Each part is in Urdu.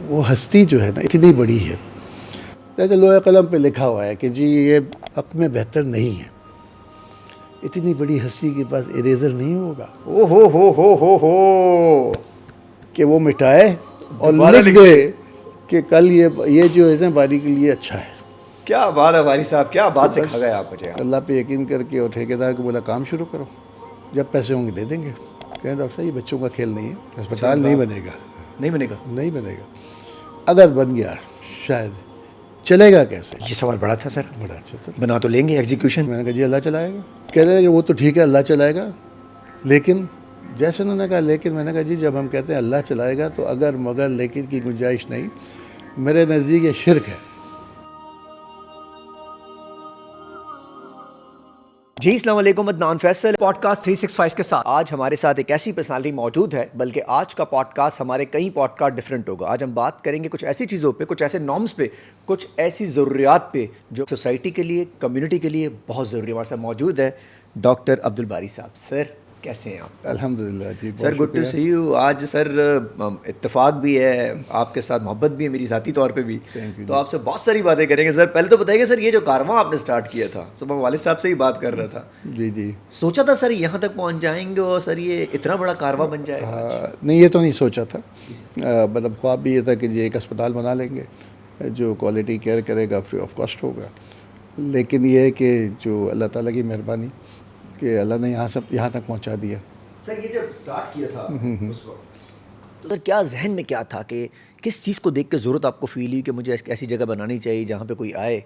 وہ ہستی جو ہے نا اتنی بڑی ہے، جیسے لوہے قلم پہ لکھا ہوا ہے کہ جی یہ حق میں بہتر نہیں ہے، اتنی بڑی ہستی کے پاس اریزر نہیں ہوگا او ہو کہ وہ مٹائے اور دوبارہ لکھ دے کہ کل یہ جو ہے نا باری کے لیے اچھا ہے. کیا بات ہے باری صاحب، کیا بات بس سکھا گئے آپ مجھے. اللہ پہ یقین کر کے اور ٹھیکیدار کو بولا کام شروع کرو، جب پیسے ہوں گے دے دیں گے. کہیں ڈاکٹر صاحب یہ بچوں کا کھیل نہیں ہے، اسپتال نہیں بنے گا. نہیں بنے گا. نہیں بنے گا. اگر بن گیا شاید چلے گا کیسے؟ یہ سوال بڑا تھا سر. بڑا اچھا تھا. بنا تو لیں گے ایگزیکیوشن. میں نے کہا جی اللہ چلائے گا. کہہ رہے ہیں کہ وہ تو ٹھیک ہے اللہ چلائے گا، لیکن جیسے انہوں نے کہا لیکن، میں نے کہا جی جب ہم کہتے ہیں اللہ چلائے گا تو اگر مگر لیکن کی گنجائش نہیں. میرے نزدیک یہ شرک ہے. جی السلام علیکم، عدنان فیصل پوڈ کاسٹ 365 کے ساتھ آج ہمارے ساتھ ایک ایسی پرسنالٹی موجود ہے، بلکہ آج کا پوڈ کاسٹ ہمارے کئی پوڈ کاسٹ ڈفرینٹ ہوگا. آج ہم بات کریں گے کچھ ایسی چیزوں پہ، کچھ ایسے نارمس پہ، کچھ ایسی ضروریات پہ جو سوسائٹی کے لیے، کمیونٹی کے لیے بہت ضروری ہے. ہمارے ساتھ موجود ہے ڈاکٹر عبدالباری صاحب. سر کیسے ہیں آپ؟ الحمدللہ جی سر بہت گڈ ٹو شکریہ. سی یو. آج سر اتفاق بھی ہے، آپ کے ساتھ محبت بھی ہے میری ذاتی طور پہ بھی، تو آپ سے بہت ساری باتیں کریں گے. سر پہلے تو بتائیے سر، یہ جو کارواں آپ نے سٹارٹ کیا تھا، صبح والد صاحب سے ہی بات کر رہا تھا، جی جی سوچا تھا سر یہاں تک پہنچ جائیں گے اور سر یہ اتنا بڑا کارواں بن جائے گا آج؟ نہیں یہ تو نہیں سوچا تھا. مطلب خواب بھی یہ تھا کہ جی ایک اسپتال بنا لیں گے جو کوالٹی کیئر کرے گا، فری آف کاسٹ ہوگا. لیکن یہ ہے کہ جو اللہ تعالیٰ کی مہربانی کہ اللہ نے یہاں تک پہنچا دیا. سر یہ جب سٹارٹ کیا تھا اس وقت تو سر کیا ذہن میں کیا تھا، کہ کس چیز کو دیکھ کے ضرورت آپ کو فیل ہوئی کہ مجھے ایسی جگہ بنانی چاہیے جہاں پہ کوئی آئے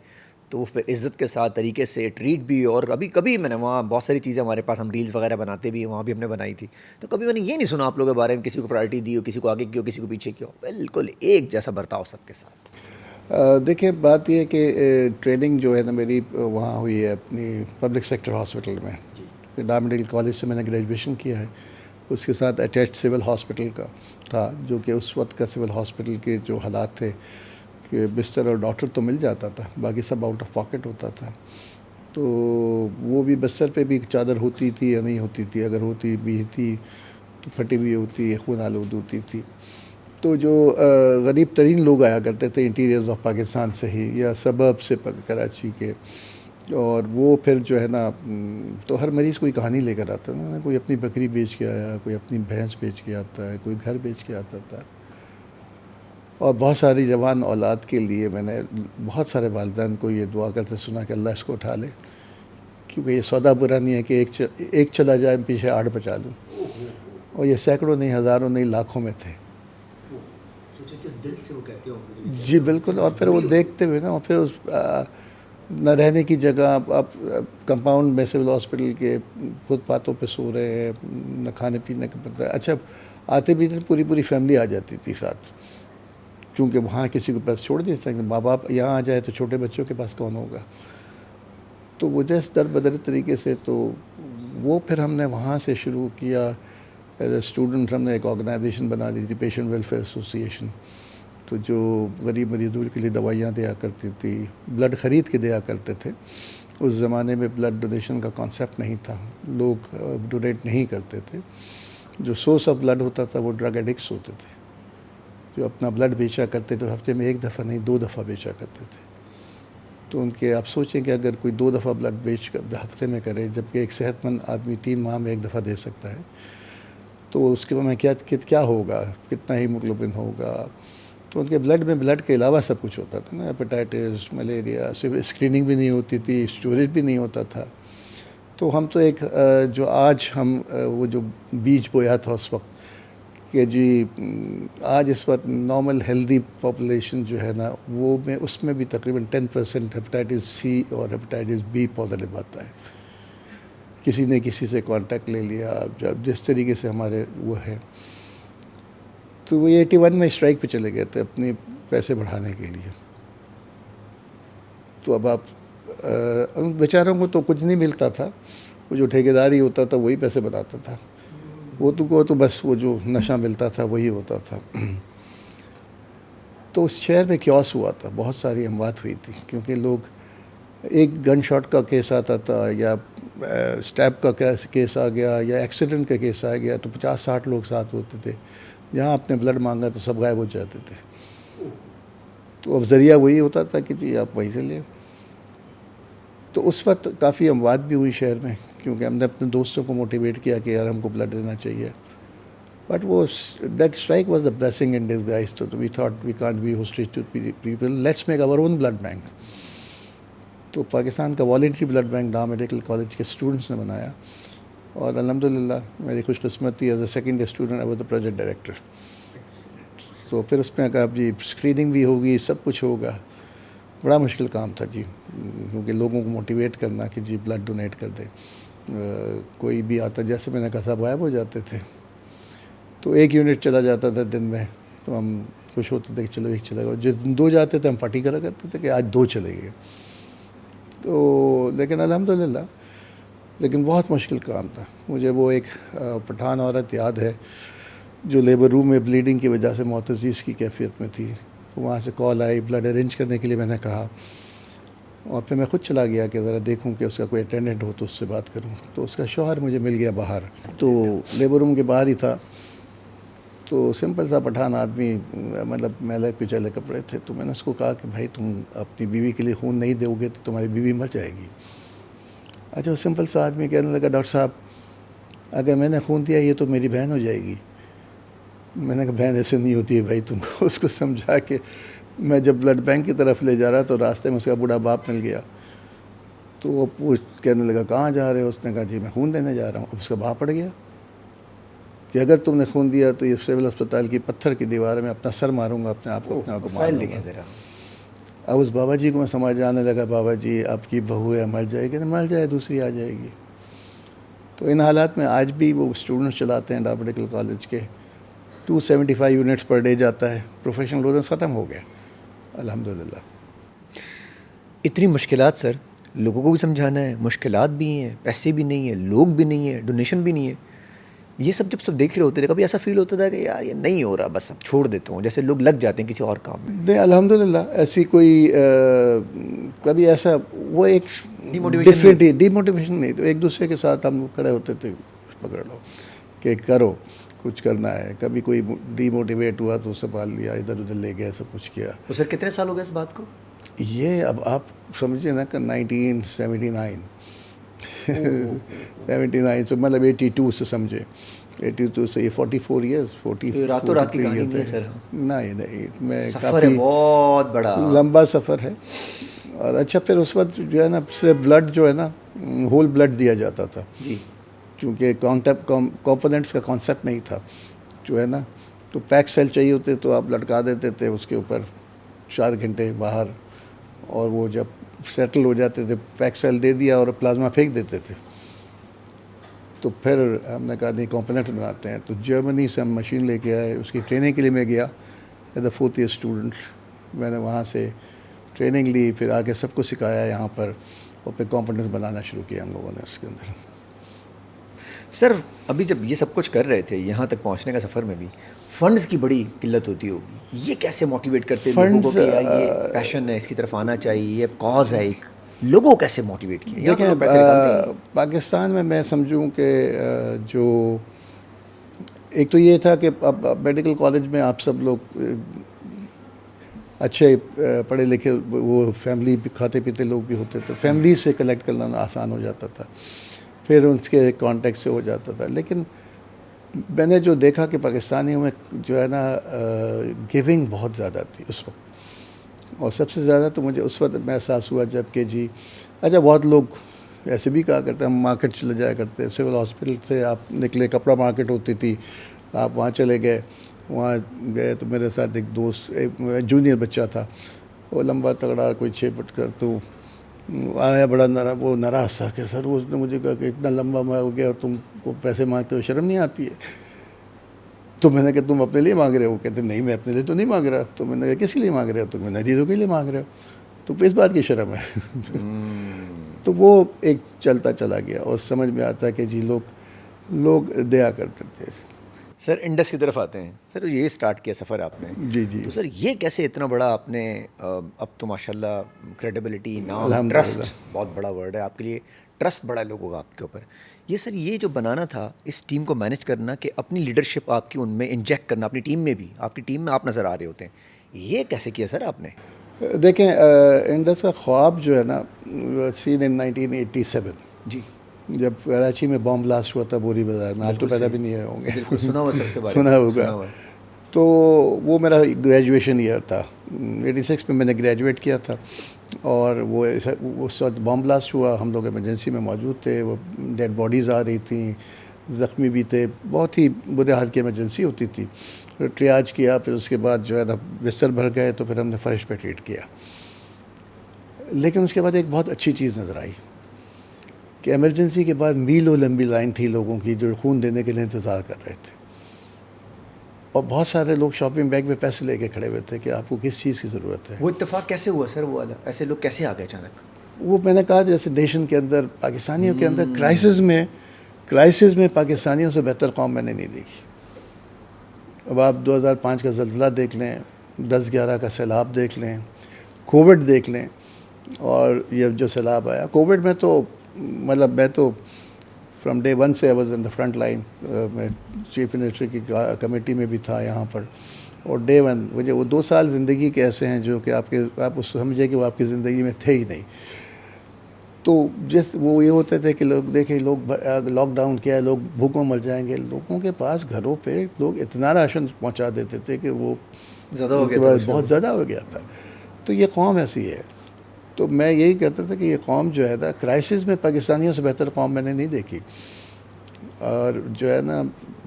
تو وہ پھر عزت کے ساتھ طریقے سے ٹریٹ بھی. اور کبھی میں نے وہاں بہت ساری چیزیں ہمارے پاس، ہم ریلز وغیرہ بناتے بھی ہیں، وہاں بھی ہم نے بنائی تھی، تو کبھی میں نے یہ نہیں سنا آپ لوگوں کے بارے میں کسی کو پرائرٹی دی ہو، کسی کو آگے کیا، کسی کو پیچھے کیا. بالکل ایک جیسا برتاؤ سب کے ساتھ. دیکھیں بات یہ ہے کہ ٹریننگ جو ہے نا میری وہاں ہوئی ہے اپنی پبلک سیکٹر ہاسپٹل میں. ڈار میڈیکل کالج سے میں نے گریجویشن کیا ہے. اس کے ساتھ اٹیچ سول ہاسپٹل کا تھا، جو کہ اس وقت کا سول ہاسپٹل کے جو حالات تھے کہ بستر اور ڈاکٹر تو مل جاتا تھا، باقی سب آؤٹ آف پاکٹ ہوتا تھا. تو وہ بھی بستر پہ بھی چادر ہوتی تھی یا نہیں ہوتی تھی، اگر ہوتی بھی تھی تو پھٹی ہوئی ہوتی، خون آلود ہوتی تھی. تو جو غریب ترین لوگ آیا کرتے تھے انٹیریئرز آف پاکستان سے ہی یا سبب سے کراچی کے، اور وہ پھر جو ہے نا تو ہر مریض کوئی کہانی لے کر آتا نا، کوئی اپنی بکری بیچ کے آیا، کوئی اپنی بھینس بیچ کے آتا ہے، کوئی گھر بیچ کے آتا تھا. اور بہت ساری جوان اولاد کے لیے میں نے بہت سارے والدین کو یہ دعا کرتے سنا کہ اللہ اس کو اٹھا لے، کیونکہ یہ سودا برا نہیں ہے کہ ایک چلا جائے پیچھے آڑ بچا لوں. اور یہ سینکڑوں نہیں، ہزاروں نہیں، لاکھوں میں تھے. کس دل سے وہ کہتے ہوں گے. جی بالکل. اور پھر وہ دیکھتے ہوئے نا، اور پھر نہ رہنے کی جگہ، آپ کمپاؤنڈ میں سول ہاسپٹل کے فٹ پاتھوں پہ سو رہے ہیں، نہ کھانے پینے کا پتہ ہے. اچھا آتے بھی پوری فیملی آ جاتی تھی ساتھ، کیونکہ وہاں کسی کو پاس چھوڑ دیتے ہیں کہ ماں باپ یہاں آ جائے تو چھوٹے بچوں کے پاس کون ہوگا. تو وہ جیسے در بدر طریقے سے، تو وہ پھر ہم نے وہاں سے شروع کیا. ایز اے اسٹوڈنٹ ہم نے ایک آرگنائزیشن بنا دی تھی، پیشنٹ ویلفیئر ایسوسیشن، تو جو غریب مریضوں کے لیے دوائیاں دیا کرتی تھی، بلڈ خرید کے دیا کرتے تھے. اس زمانے میں بلڈ ڈونیشن کا کانسیپٹ نہیں تھا، لوگ ڈونیٹ نہیں کرتے تھے. جو سورس آف بلڈ ہوتا تھا وہ ڈرگ ایڈکٹس ہوتے تھے، جو اپنا بلڈ بیچا کرتے تھے، ہفتے میں 1 دفعہ نہیں 2 دفعہ بیچا کرتے تھے. تو ان کے آپ سوچیں کہ اگر کوئی 2 دفعہ بلڈ بیچ کر ہفتے میں کرے، جبکہ ایک صحت مند آدمی 3 ماہ میں 1 دفعہ دے سکتا ہے، تو اس کے بعد میں کیا ہوگا، کتنا ہیموگلوبن ہوگا. تو ان کے بلڈ میں بلڈ کے علاوہ سب کچھ ہوتا تھا نا، ہیپیٹائٹس، ملیریا، صرف اسکریننگ بھی نہیں ہوتی تھی، اسٹوریج بھی نہیں ہوتا تھا. تو ہم تو ایک جو آج ہم وہ جو بیج بویا تھا اس وقت کہ جی آج اس وقت نارمل ہیلدی پاپولیشن جو ہے نا، وہ میں اس میں بھی تقریباً 10% ہیپیٹائٹس سی اور ہیپیٹائٹس بی پازیٹیو آتا ہے. کسی نے کسی سے کانٹیکٹ لے لیا، جب جس طریقے سے ہمارے وہ ہے. تو وہ 81 میں اسٹرائک پہ چلے گئے تھے اپنے پیسے بڑھانے کے لیے. تو اب آپ ان بیچاروں کو تو کچھ نہیں ملتا تھا، وہ جو ٹھیکیداری ہوتا تھا وہی پیسے بناتا تھا. وہ تو بس وہ جو نشہ ملتا تھا وہی ہوتا تھا. تو اس شہر میں کیوس ہوا تھا، بہت ساری اموات ہوئی تھی، کیونکہ لوگ ایک گن شاٹ کا کیس آتا تھا، یا اسٹیپ کا کیس آ گیا، یا ایکسیڈنٹ کا کیس آ گیا، تو 50-60 لوگ ساتھ ہوتے تھے. جہاں آپ نے بلڈ مانگا تو سب غائب ہو جاتے تھے. تو اب ذریعہ وہی ہوتا تھا کہ جی آپ وہیں سے لیں. تو اس وقت کافی اموات بھی ہوئی شہر میں, کیونکہ ہم نے اپنے دوستوں کو موٹیویٹ کیا کہ یار ہم کو بلڈ دینا چاہیے. بٹ وہ that strike was the blessing in disguise. تو we thought we can't be hostage to people, let's make our own blood bank. تو پاکستان کا والنٹری بلڈ بینک ڈھا میڈیکل کالج کے اسٹوڈنٹس نے بنایا, اور الحمدللہ میری خوش قسمتی as a second year student I was the project director. تو پھر اس میں کہا جی اسکریننگ بھی ہوگی, سب کچھ ہوگا. بڑا مشکل کام تھا جی, کیونکہ لوگوں کو موٹیویٹ کرنا کہ جی بلڈ ڈونیٹ کر دیں. کوئی بھی آتا, جیسے میں نے کہا سب غائب ہو جاتے تھے, تو 1 یونٹ چلا جاتا تھا دن میں, تو ہم خوش ہوتے تھے کہ چلو 1 چلے گا. جس دن 2 جاتے تھے ہم پارٹی کرا کرتے تھے کہ آج 2 چلے گئے. تو لیکن الحمدللہ, لیکن بہت مشکل کام تھا. مجھے وہ ایک پٹھان عورت یاد ہے جو لیبر روم میں بلیڈنگ کی وجہ سے موت عزیز کی کیفیت میں تھی. وہاں سے کال آئی بلڈ ارینج کرنے کے لیے, میں نے کہا, اور پھر میں خود چلا گیا کہ ذرا دیکھوں کہ اس کا کوئی اٹینڈنٹ ہو تو اس سے بات کروں. تو اس کا شوہر مجھے مل گیا باہر, تو لیبر روم کے باہر ہی تھا. تو سمپل سا پٹھان آدمی, مطلب میلے کچیلے کپڑے تھے. تو میں نے اس کو کہا کہ بھائی تم اپنی بیوی کے لیے خون نہیں دو گے تو تمہاری بیوی مر جائے گی. اچھا, وہ سمپل سا آدمی کہنے لگا ڈاکٹر صاحب اگر میں نے خون دیا یہ تو میری بہن ہو جائے گی. میں نے کہا بہن ایسے نہیں ہوتی ہے بھائی, تم کو اس کو سمجھا کے. میں جب بلڈ بینک کی طرف لے جا رہا تو راستے میں اس کا بوڑھا باپ مل گیا. تو وہ کہنے لگا کہاں جا رہے ہو؟ اس نے کہا جی میں خون دینے جا رہا ہوں. اب اس کا باپ پڑ گیا کہ اگر تم نے خون دیا تو یہ سول اسپتال کی پتھر کی دیوار میں اپنا سر ماروں گا, اپنے آپ کو مار لوں گا. اب اس بابا جی کو میں سمجھ آنے لگا, بابا جی آپ کی بہو ہے, مر جائے گی. نہیں مر جائے, دوسری آ جائے گی. تو ان حالات میں آج بھی وہ اسٹوڈنٹس چلاتے ہیں ڈھا میڈیکل کالج کے, 275 یونٹس پر ڈے جاتا ہے. پروفیشنل روزنس ختم ہو گیا الحمدللہ. اتنی مشکلات سر, لوگوں کو بھی سمجھانا ہے, مشکلات بھی ہیں, پیسے بھی نہیں ہیں, لوگ بھی نہیں ہیں, ڈونیشن بھی نہیں ہے. یہ سب جب سب دیکھ رہے ہوتے تھے کبھی ایسا فیل ہوتا تھا کہ یار یہ نہیں ہو رہا, بس اب چھوڑ دیتا ہوں, جیسے لوگ لگ جاتے ہیں کسی اور کام میں؟ نہیں الحمدللہ ایسی کوئی کبھی ایسا وہ ایک ڈفرینٹ ڈی موٹیویشن نہیں. تو ایک دوسرے کے ساتھ ہم کھڑے ہوتے تھے, پکڑ لو کہ کرو, کچھ کرنا ہے. کبھی کوئی ڈی موٹیویٹ ہوا تو اسے پال لیا, ادھر ادھر لے گیا, سب کچھ کیا. تو سر کتنے سال ہو گئے اس بات کو؟ یہ اب آپ سمجھیے نا کہ 1979 79 سے مطلب 82 سے سمجھے, 82 سے یہ 44 ایئرس, 40 راتوں رات کی کہانی نہیں ہے سر. نہیں میں سفر ہے بہت بڑا, لمبا سفر ہے. اور اچھا پھر اس وقت جو ہے نا صرف بلڈ جو ہے نا ہول بلڈ دیا جاتا تھا جی, کیونکہ کمپوننٹس کا کانسیپٹ نہیں تھا جو ہے نا. تو پیک سیل چاہیے ہوتے تو آپ لٹکا دیتے تھے اس کے اوپر 4 گھنٹے باہر, اور وہ جب سیٹل ہو جاتے تھے پیک سیل دے دیا اور پلازما پھینک دیتے تھے. تو پھر ہم نے کہا نہیں کمپوننٹ بناتے ہیں. تو جرمنی سے ہم مشین لے کے آئے, اس کی ٹریننگ کے لیے میں گیا as a 4th year student. میں نے وہاں سے ٹریننگ لی, پھر آگے سب کو سکھایا یہاں پر, اور پھر کمپوننٹس بنانا شروع کیا ہم لوگوں نے اس کے اندر. سر ابھی جب یہ سب کچھ کر رہے تھے یہاں تک پہنچنے کا سفر میں بھی فنڈز کی بڑی قلت ہوتی ہوگی, یہ کیسے موٹیویٹ کرتے لوگوں کو کہ یار یہ پیشن ہے, اس کی طرف آنا چاہیے, یہ کاز ہے ایک, لوگوں کو کیسے موٹیویٹ کیا؟ دیکھیں پاکستان میں میں سمجھوں کہ جو ایک تو یہ تھا کہ اب میڈیکل کالج میں آپ سب لوگ اچھے پڑھے لکھے, وہ فیملی کھاتے پیتے لوگ بھی ہوتے تھے, فیملی سے کلیکٹ کرنا آسان ہو جاتا تھا, پھر ان کے کانٹیکٹ سے ہو جاتا تھا. لیکن میں نے جو دیکھا کہ پاکستانیوں میں جو ہے نا گیونگ بہت زیادہ تھی اس وقت, اور سب سے زیادہ تو مجھے اس وقت میں احساس ہوا جب کہ جی اچھا بہت لوگ ایسے بھی کہا کرتے ہم مارکیٹ چلے جایا کرتے, سول ہاسپٹل سے آپ نکلے, کپڑا مارکیٹ ہوتی تھی, آپ وہاں چلے گئے, وہاں گئے تو میرے ساتھ ایک دوست, ایک جونیئر بچہ تھا, وہ لمبا تگڑا کوئی 6 فٹ کا, تو آیا بڑا وہ ناراض تھا کہ سر, اس نے مجھے کہا کہ اتنا لمبا میں ہو گیا تم کو پیسے مانگتے ہو, شرم نہیں آتی ہے؟ تو میں نے کہا تم اپنے لیے مانگ رہے ہو؟ کہتے نہیں میں اپنے لیے تو نہیں مانگ رہا. تو میں نے کہا کس لیے مانگ رہے ہو؟ تو میں نے ریزوں کے لیے مانگ رہے ہو, تو اس بات کی شرم ہے. تو وہ ایک چلتا چلا گیا, اور سمجھ میں آتا ہے کہ جی لوگ دیا کرتے تھے. سر انڈس کی طرف آتے ہیں. سر یہ اسٹارٹ کیا سفر آپ نے, جی جی, تو سر یہ کیسے اتنا بڑا آپ نے, اب تو ماشاءاللہ کریڈیبلٹی, نام, ٹرسٹ بہت بڑا ورڈ ہے آپ کے لیے, ٹرسٹ بڑا ہے لوگوں کا آپ کے اوپر. یہ سر یہ جو بنانا تھا, اس ٹیم کو مینیج کرنا, کہ اپنی لیڈرشپ آپ کی ان میں انجیکٹ کرنا, اپنی ٹیم میں بھی, آپ کی ٹیم میں آپ نظر آ رہے ہوتے ہیں, یہ کیسے کیا سر آپ نے؟ دیکھیں انڈس کا خواب جو ہے نا سین ان 1987 جی جب کراچی میں بام بلاسٹ ہوا تھا بوری بازار میں. آپ تو پیدا بھی نہیں ہوئے ہوں گے. بالکل سنا ہوا سر اس کے بارے میں. سنا ہوگا. تو وہ میرا گریجویشن ایئر تھا. 86 میں نے گریجویٹ کیا تھا اور وہ اس وقت بام بلاسٹ ہوا. ہم لوگ ایمرجنسی میں موجود تھے. وہ ڈیڈ باڈیز آ رہی تھیں, زخمی بھی تھے, بہت ہی برے حال کی ایمرجنسی ہوتی تھی. پھر ٹریاج کیا, پھر اس کے بعد جو ہے نا بستر بھر گئے تو پھر ہم نے فرش پہ ٹریٹ کیا. لیکن اس کے بعد ایک بہت اچھی چیز نظر آئی کہ ایمرجنسی کے بعد میلوں لمبی لائن تھی لوگوں کی جو خون دینے کے لیے انتظار کر رہے تھے, اور بہت سارے لوگ شاپنگ بیگ میں پیسے لے کے کھڑے ہوئے تھے کہ آپ کو کس چیز کی ضرورت ہے. وہ اتفاق کیسے ہوا سر؟ وہ والا ایسے لوگ کیسے آ گئے اچانک؟ وہ میں نے کہا جیسے نیشن کے اندر, پاکستانیوں کے اندر کرائسس میں پاکستانیوں سے بہتر قوم میں نے نہیں دیکھی. اب آپ 2005 کا زلزلہ دیکھ لیں, 10/11 کا سیلاب دیکھ لیں, کووڈ دیکھ لیں, اور یہ جو سیلاب آیا کووڈ میں تو مطلب میں تو فرام ڈے 1 سے I was in the front line. میں چیف منسٹر کی کمیٹی میں بھی تھا یہاں پر, اور ڈے 1 مجھے وہ 2 سال زندگی کے ایسے ہیں جو کہ آپ اس سمجھے کہ وہ آپ کی زندگی میں تھے ہی نہیں. تو وہ یہ ہوتے تھے کہ لوگ دیکھیں, لوگ لاک ڈاؤن کیا ہے, لوگ بھوکوں مر جائیں گے. لوگوں کے پاس گھروں پہ لوگ اتنا راشن پہنچا دیتے تھے کہ وہ زیادہ ہو گیا تھا, بہت زیادہ ہو گیا تھا. تو یہ قوم ایسی ہے. تو میں یہی کہتا تھا کہ یہ قوم جو ہے نا کرائسس میں پاکستانیوں سے بہتر قوم میں نے نہیں دیکھی. اور جو ہے نا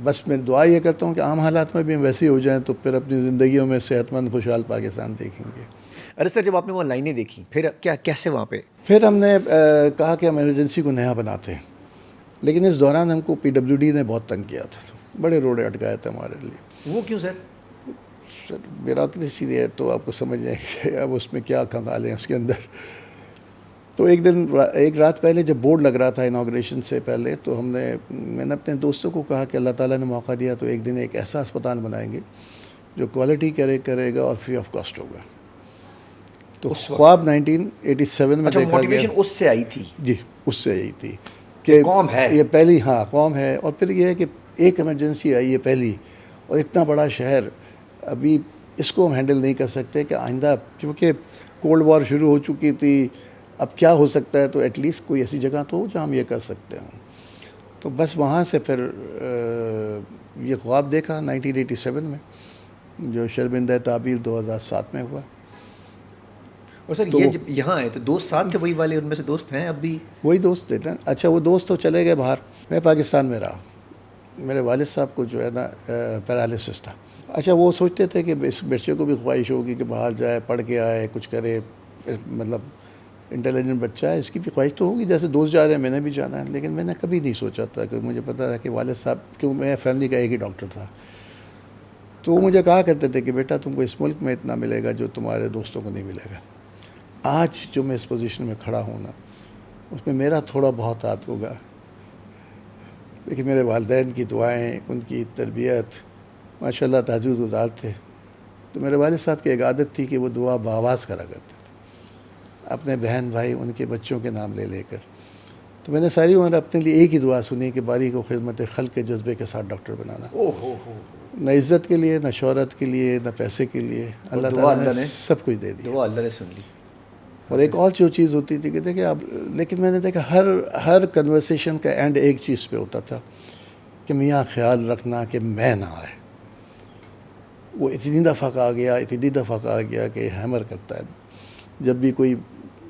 بس میں دعا یہ کرتا ہوں کہ عام حالات میں بھی ہم ویسے ہو جائیں تو پھر اپنی زندگیوں میں صحت مند خوشحال پاکستان دیکھیں گے. ارے سر, جب آپ نے وہ لائنیں دیکھی پھر کیسے وہاں پہ؟ پھر ہم نے کہا کہ ہم ایمرجنسی کو نیا بناتے ہیں, لیکن اس دوران ہم کو PWD نے بہت تنگ کیا تھا. بڑے روڑے اٹکائے تھے ہمارے لیے. وہ کیوں سر؟ سر بیوروکریسی ہے تو آپ کو سمجھ جائیں کہ اب اس میں کیا کمال ہیں اس کے اندر. تو ایک رات پہلے جب بورڈ لگ رہا تھا انوگریشن سے پہلے, تو میں نے اپنے دوستوں کو کہا کہ اللہ تعالیٰ نے موقع دیا تو ایک دن ایک ایسا اسپتال بنائیں گے جو کوالٹی کرے گا اور فری آف کاسٹ ہوگا. تو خواب 1987 میں دیکھا گیا. اس سے آئی تھی؟ جی, اس سے یہی تھی کہ قوم ہے یہ پہلی, ہاں قوم ہے. اور پھر یہ ہے کہ ایک ایمرجنسی آئی ہے پہلی, اور اتنا بڑا شہر, ابھی اس کو ہم ہینڈل نہیں کر سکتے کہ آئندہ, کیونکہ کولڈ وار شروع ہو چکی تھی, اب کیا ہو سکتا ہے. تو ایٹ لیسٹ کوئی ایسی جگہ تو ہو جہاں ہم یہ کر سکتے ہوں. تو بس وہاں سے پھر یہ خواب دیکھا 1987 میں, جو شرمندہ تعبیر 2007 میں ہوا. اور سر یہ جب یہاں آئے تو دوست ساتھ تھے وہی والے, ان میں سے دوست ہیں اب بھی؟ وہی دوست تھے نا. اچھا وہ دوست تو چلے گئے باہر, میں پاکستان میں رہا. میرے والد صاحب کو جو ہے نا پیرالسس تھا. اچھا وہ سوچتے تھے کہ اس بچے کو بھی خواہش ہوگی کہ باہر جائے, پڑھ کے آئے, کچھ کرے, مطلب انٹیلیجنٹ بچہ ہے, اس کی بھی خواہش تو ہوگی جیسے دوست جا رہے ہیں میں نے بھی جانا ہے. لیکن میں نے کبھی نہیں سوچا تھا, کہ مجھے پتا تھا کہ والد صاحب, کیوں میں فیملی کا ایک ہی ڈاکٹر تھا, تو وہ مجھے کہا کرتے تھے کہ بیٹا تم کو اس ملک میں اتنا ملے گا جو تمہارے دوستوں کو نہیں ملے گا. آج جو میں اس پوزیشن میں کھڑا ہوں نا, اس میں میرا تھوڑا بہت ہاتھ ہوگا, لیکن میرے والدین کی دعائیں, ان کی تربیت, ماشاء اللہ تہجد گزار تھے. تو میرے والد صاحب کی ایک عادت تھی کہ وہ دعا بآواز کرا کرتے تھے, اپنے بہن بھائی ان کے بچوں کے نام لے کر. تو میں نے ساری عمر اپنے لیے ایک ہی دعا سنی کہ باری کو خدمت خلق کے جذبے کے ساتھ ڈاکٹر بنانا. نہ عزت کے لیے, نہ شہرت کے لیے, نہ پیسے کے لیے. اللہ تعالیٰ نے سب کچھ دے دیا. دعا اللہ نے سن لی. اور ایک اور جو چیز ہوتی تھی کہ دیکھیں اب, لیکن میں نے دیکھا ہر کنورسیشن کا اینڈ ایک چیز پہ ہوتا تھا کہ میاں خیال رکھنا کہ میں نہ آئے. وہ اتنی دفعہ آ گیا کہ ہیمر کرتا ہے. جب بھی کوئی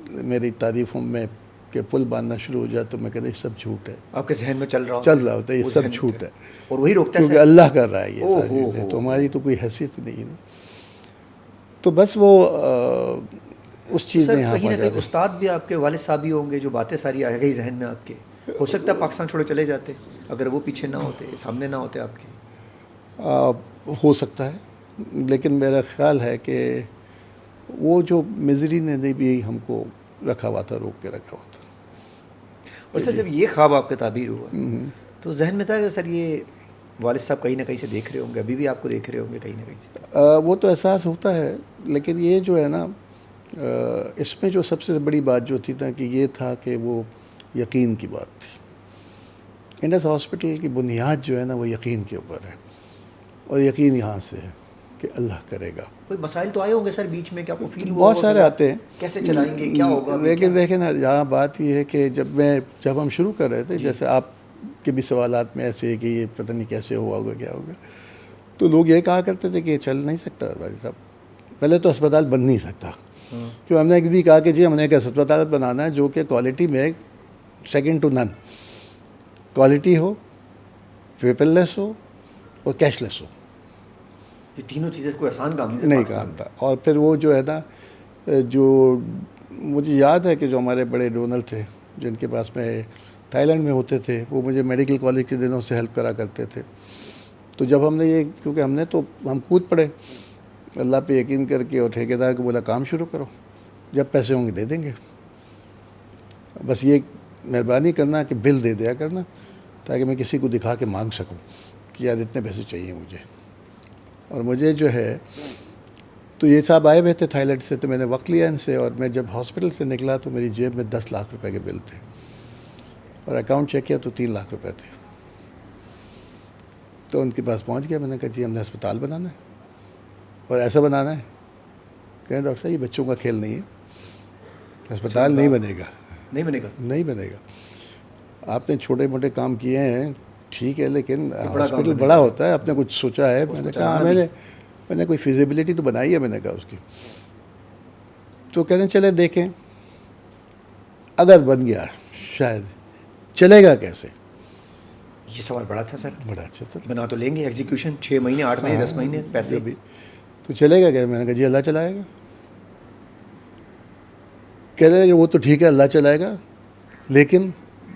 میری تعریفوں میں کہ پل باندھنا شروع ہو جائے تو میں کہتا یہ سب جھوٹ ہے. آپ کے ذہن میں چل رہا ہوتا ہے یہ سب جھوٹ ہے, اور وہی روکتا ہے کیونکہ اللہ کر رہا ہے یہ, تو ہماری تو کوئی حیثیت نہیں ہے. تو بس وہ اس چیز نے یہاں کہیں نہ کہیں استاد بھی آپ کے والد صاحب ہی ہوں گے, جو باتیں ساری آ گئی ذہن میں آپ کے. ہو سکتا ہے پاکستان چھوڑے چلے جاتے اگر وہ پیچھے نہ ہوتے, سامنے نہ ہوتے آپ کے. ہو سکتا ہے, لیکن میرا خیال ہے کہ وہ جو مزری نے بھی ہم کو رکھا ہوا تھا, روک کے رکھا ہوا تھا. اور سر جب یہ خواب آپ کا تعبیر ہوا تو ذہن میں تھا کہ سر یہ والد صاحب کہیں نہ کہیں سے دیکھ رہے ہوں گے, ابھی بھی آپ کو دیکھ رہے ہوں گے کہیں نہ کہیں سے؟ وہ تو احساس ہوتا ہے, لیکن یہ جو ہے نا اس میں جو سب سے بڑی بات جو تھی نا کہ یہ تھا کہ وہ یقین کی بات تھی. انڈس ہاسپٹل کی بنیاد جو ہے نا وہ یقین کے اوپر ہے, اور یقین یہاں سے ہے. کہ اللہ کرے گا. کوئی مسائل تو آئے ہوں گے سر بیچ میں کہ آپ کو فیل ہوا بہت سارے آتے ہیں, کیسے چلائیں گے, کیا ہوگا, لیکن دیکھیں نا یہاں بات یہ ہے کہ جب ہم شروع کر رہے تھے, جیسے آپ کے بھی سوالات میں ایسے کہ یہ پتہ نہیں کیسے ہوا ہوگا کیا ہوگا, تو لوگ یہ کہا کرتے تھے کہ یہ چل نہیں سکتا بھائی صاحب, پہلے تو اسپتال بن نہیں سکتا. کیوں ہم نے بھی کہا کہ جی ہم نے ایک اسپتال بنانا ہے جو کہ کوالٹی میں سیکنڈ ٹو نن کوالٹی ہو, پیپر لیس ہو اور کیش لیس ہو. یہ تینوں چیزیں کوئی آسان کام نہیں کام تھا. اور پھر وہ جو ہے نا, جو مجھے یاد ہے کہ جو ہمارے بڑے ڈونر تھے جن کے پاس میں تھائی لینڈ میں ہوتے تھے, وہ مجھے میڈیکل کالج کے دنوں سے ہیلپ کرا کرتے تھے. تو جب ہم نے یہ, کیونکہ ہم کود پڑے اللہ پہ یقین کر کے, اور ٹھیکیدار کو بولا کام شروع کرو, جب پیسے ہوں گے دے دیں گے, بس یہ مہربانی کرنا کہ بل دے دیا کرنا تاکہ میں کسی کو دکھا کے مانگ سکوں کہ یار اتنے پیسے چاہیے مجھے. اور مجھے جو ہے تو یہ صاحب آئے ہوئے تھے تھائی لینڈ سے, تو میں نے وقت لیا ان سے, اور میں جب ہاسپٹل سے نکلا تو میری جیب میں 10 لاکھ روپے کے بل تھے, اور اکاؤنٹ چیک کیا تو 3 لاکھ روپے تھے. تو ان کے پاس پہنچ گیا, میں نے کہا جی ہم نے اسپتال بنانا ہے اور ایسا بنانا ہے. کہیں ڈاکٹر صاحب یہ بچوں کا کھیل نہیں ہے, اسپتال نہیں بنے گا. نہیں بنے گا. آپ نے چھوٹے موٹے کام کیے ہیں ٹھیک ہے, لیکن ہاسپٹل بڑا ہوتا ہے, آپ نے کچھ سوچا ہے. میں نے کہا میں نے کوئی فیزیبلٹی تو بنائی ہے, میں نے کہا اس کی. تو کہنے چلے دیکھیں اگر بن گیا شاید چلے گا کیسے. یہ سوال بڑا تھا سر, بڑا اچھا تھا. بنا تو لیں گے, ایگزیکیوشن 6 مہینے 8 مہینے 10 مہینے پیسے بھی تو چلے گا کیا. میں نے کہا جی اللہ چلائے گا. کہہ رہے کہ وہ تو ٹھیک ہے اللہ چلائے گا, لیکن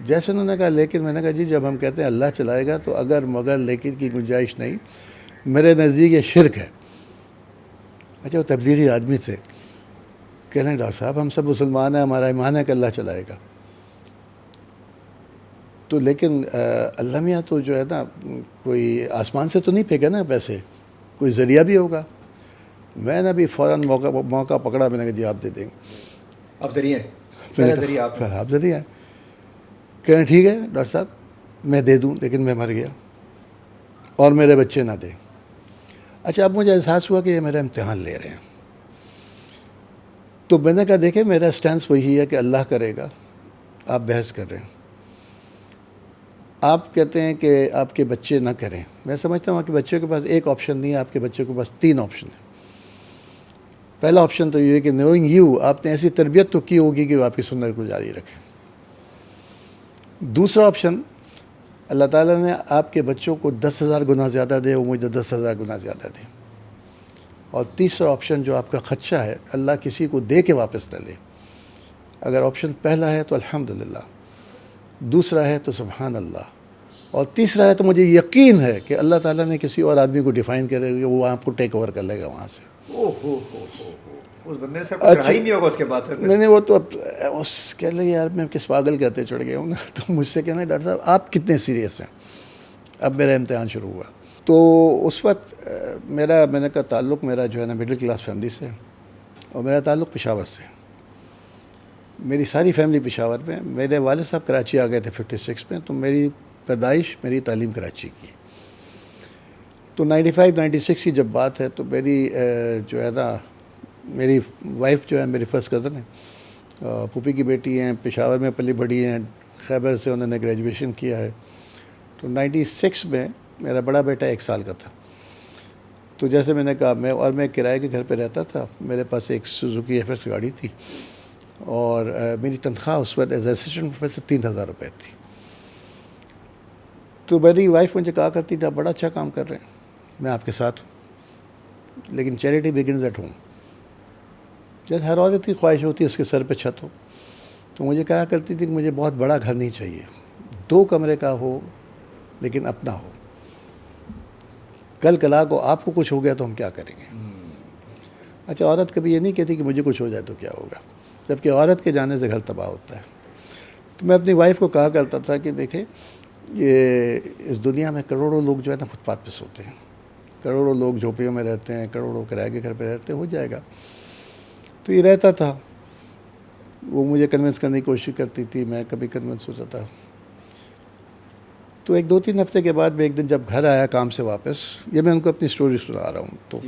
جیسے انہوں نے کہا لیکن, میں نے کہا جی جب ہم کہتے ہیں اللہ چلائے گا تو اگر مگر لیکن کی گنجائش نہیں, میرے نزدیک یہ شرک ہے. اچھا وہ تبلیغی آدمی تھے, کہہ رہے ہیں ڈاکٹر صاحب ہم سب مسلمان ہیں, ہمارا ایمان ہے کہ اللہ چلائے گا. تو لیکن اللہ میاں تو جو ہے نا کوئی آسمان سے تو نہیں پھینکا نا پیسے, کوئی ذریعہ بھی ہوگا. میں نے بھی فوراً موقع پکڑا, میں نے کہا جی آپ دے دیں گے. آپ ذریعہ ہیں, آپ ذریعہ ہیں. کہہ رہے ٹھیک ہے ڈاکٹر صاحب میں دے دوں, لیکن میں مر گیا اور میرے بچے نہ دیں. اچھا اب مجھے احساس ہوا کہ یہ میرا امتحان لے رہے ہیں. تو میں نے کہا دیکھیں میرا اسٹینس وہی ہے کہ اللہ کرے گا. آپ بحث کر رہے ہیں, آپ کہتے ہیں کہ آپ کے بچے نہ کریں. میں سمجھتا ہوں آپ کے بچے کے پاس ایک آپشن نہیں ہے, آپ کے بچے کے پاس 3 آپشن ہیں. پہلا آپشن تو یہ ہے کہ نوئنگ یو, آپ نے ایسی تربیت تو کی ہوگی کہ وہ آپ کی سنت کو جاری رکھیں. دوسرا آپشن, اللہ تعالیٰ نے آپ کے بچوں کو 10,000 گنا زیادہ دے, وہ مجھے 10,000 گنا زیادہ دے. اور تیسرا آپشن جو آپ کا خدشہ ہے, اللہ کسی کو دے کے واپس نہ لے. اگر آپشن پہلا ہے تو الحمدللہ, دوسرا ہے تو سبحان اللہ, اور تیسرا ہے تو مجھے یقین ہے کہ اللہ تعالیٰ نے کسی اور آدمی کو ڈیفائن کرے گا, وہ آپ کو ٹیک اوور کر لے گا وہاں سے. اس بندے سے کوئی لڑائی نہیں ہوگا اس کے بعد سر. نہیں وہ تو اب کہہ لیں یار میں کس پاگل کہتے چڑھ گیا ہوں نا. تو مجھ سے کہنا ڈاکٹر صاحب آپ کتنے سیریس ہیں. اب میرا امتحان شروع ہوا. تو اس وقت میں نے کہا تعلق میرا جو ہے نا مڈل کلاس فیملی سے, اور میرا تعلق پشاور سے. میری ساری فیملی پشاور میں. میرے والد صاحب کراچی آ گئے تھے 56 میں, تو میری پیدائش میری تعلیم کراچی کی. تو 95-96 کی جب بات ہے تو میری جو ہے نا میری وائف جو ہے میری فرسٹ کزن ہے, پھوپھی کی بیٹی ہیں, پشاور میں پلی بڑھی ہیں, خیبر سے انہوں نے گریجویشن کیا ہے. تو 96 میں میرا بڑا بیٹا 1 سال کا تھا. تو جیسے میں نے کہا میں کرائے کے گھر پہ رہتا تھا. میرے پاس ایک سوزوکی ایف ایس گاڑی تھی, اور میری تنخواہ اس وقت ایز اسسٹنٹ پروفیسر 3,000 روپے تھی. تو میری وائف مجھے کہا کرتی تھی آپ بڑا اچھا کام کر رہے ہیں, میں آپ کے ساتھ ہوں, لیکن چیریٹی بگنز ایٹ ہوم. جیسے ہر عورت کی خواہش ہوتی ہے اس کے سر پہ چھت ہو. تو مجھے کہا کرتی تھی کہ مجھے بہت بڑا گھر نہیں چاہیے, 2 کمرے کا ہو لیکن اپنا ہو. کل کلا کو آپ کو کچھ ہو گیا تو ہم کیا کریں گے. اچھا عورت کبھی یہ نہیں کہتی کہ مجھے کچھ ہو جائے تو کیا ہوگا, جبکہ عورت کے جانے سے گھر تباہ ہوتا ہے. تو میں اپنی وائف کو کہا کرتا تھا کہ دیکھیں یہ اس دنیا میں کروڑوں لوگ جو ہے نا فٹ پاتھ پہ سوتے ہیں, کروڑوں لوگ جھوپڑیوں میں رہتے ہیں, کروڑوں کرائے کے گھر پہ رہتے ہیں, ہو جائے گا. تو یہ رہتا تھا, وہ مجھے کنونس کرنے کی کوشش کرتی تھی, میں کبھی کنونس ہوتا تھا. تو 2-3 ہفتے کے بعد میں ایک دن جب گھر آیا کام سے واپس، یہ میں ان کو اپنی سٹوری سنا رہا ہوں، تو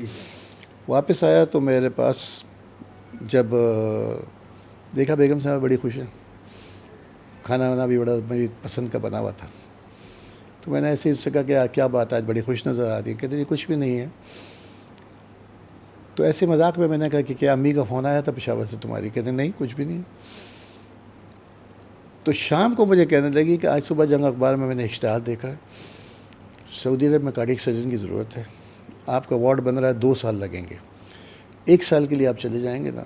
واپس آیا تو میرے پاس جب دیکھا بیگم صاحب بڑی خوش ہیں، کھانا وانا بھی بڑا میری پسند کا بنا ہوا تھا. تو میں نے ایسے ہی اس سے کہا کہ کیا بات آج بڑی خوش نظر آ رہی ہے. کہتے جی کچھ بھی نہیں ہے. تو ایسے مذاق میں نے کہا کہ کیا امی کا فون آیا تھا پشاور سے تمہاری؟ کہتے نہیں کچھ بھی نہیں. تو شام کو مجھے کہنے لگی کہ آج صبح جنگ اخبار میں نے اشتہار دیکھا ہے، سعودی عرب میں کارڈیک سرجن کی ضرورت ہے، آپ کا وارڈ بن رہا ہے، 2 سال لگیں گے، 1 سال کے لیے آپ چلے جائیں گے نا،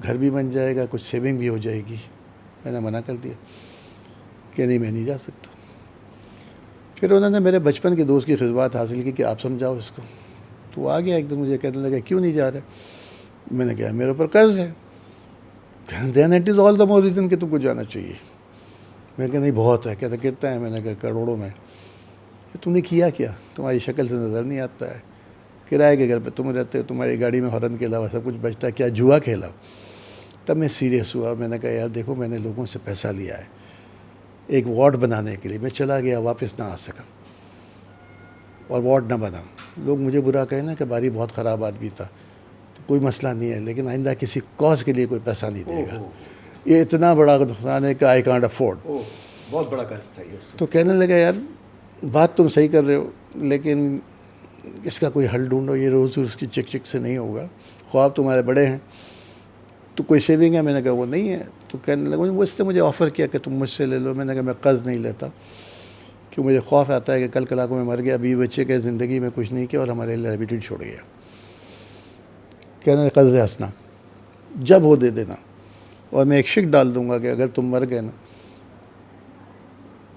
گھر بھی بن جائے گا، کچھ سیونگ بھی ہو جائے گی. میں نے منع کر دیا کہ نہیں میں نہیں جا سکتا. پھر انہوں نے میرے بچپن کے دوست کی خدمات حاصل کی کہ آپ سمجھاؤ اس کو. تو آ گیا ایک دن مجھے کہنے لگا کیوں نہیں جا رہے؟ میں نے کہا میرے اوپر قرض ہے. Then it is all the more reason کہ تم کو جانا چاہیے. میں نے کہا نہیں بہت ہے. کہتا کتنا ہے؟ میں نے کہا کروڑوں میں. کہ تم نے کیا کیا؟ تمہاری شکل سے نظر نہیں آتا ہے، کرائے کے گھر پہ تم رہتے ہو، تمہاری گاڑی میں ہارن کے علاوہ سب کچھ بچتا ہے، کیا جوا کھیلا؟ تب میں سیریس ہوا. میں نے کہا یار دیکھو میں نے لوگوں سے پیسہ لیا ہے ایک وارڈ بنانے کے لیے، میں چلا گیا واپس نہ آ سکا اور وارڈ نہ بنا. لوگ مجھے برا کہیں نا کہ باری بہت خراب آدمی تھا، تو کوئی مسئلہ نہیں ہے، لیکن آئندہ کسی کاز کے لیے کوئی پیسہ نہیں دے گا. یہ اتنا بڑا نقصان ہے کہ آئی کانٹ افورڈ. بہت بڑا قرض تھا یہ. تو کہنے لگا یار بات تم صحیح کر رہے ہو، لیکن اس کا کوئی حل ڈھونڈو، یہ روز اس کی چک چک سے نہیں ہوگا. خواب تمہارے بڑے ہیں، تو کوئی سیونگ ہے؟ میں نے کہا وہ نہیں ہے. تو کہنے لگا وہ اس نے مجھے آفر کیا کہ تم مجھ سے لے لو. میں نے کہا میں قرض نہیں لیتا، کہ مجھے خوف آتا ہے کہ کل کلا کو میں مر گیا، بیوی بچے کے زندگی میں کچھ نہیں کیا اور ہمارے لائبلٹی چھوڑ گیا. کہنے قرض ہنسنا جب ہو دے دینا، اور میں ایک شک ڈال دوں گا کہ اگر تم مر گئے نا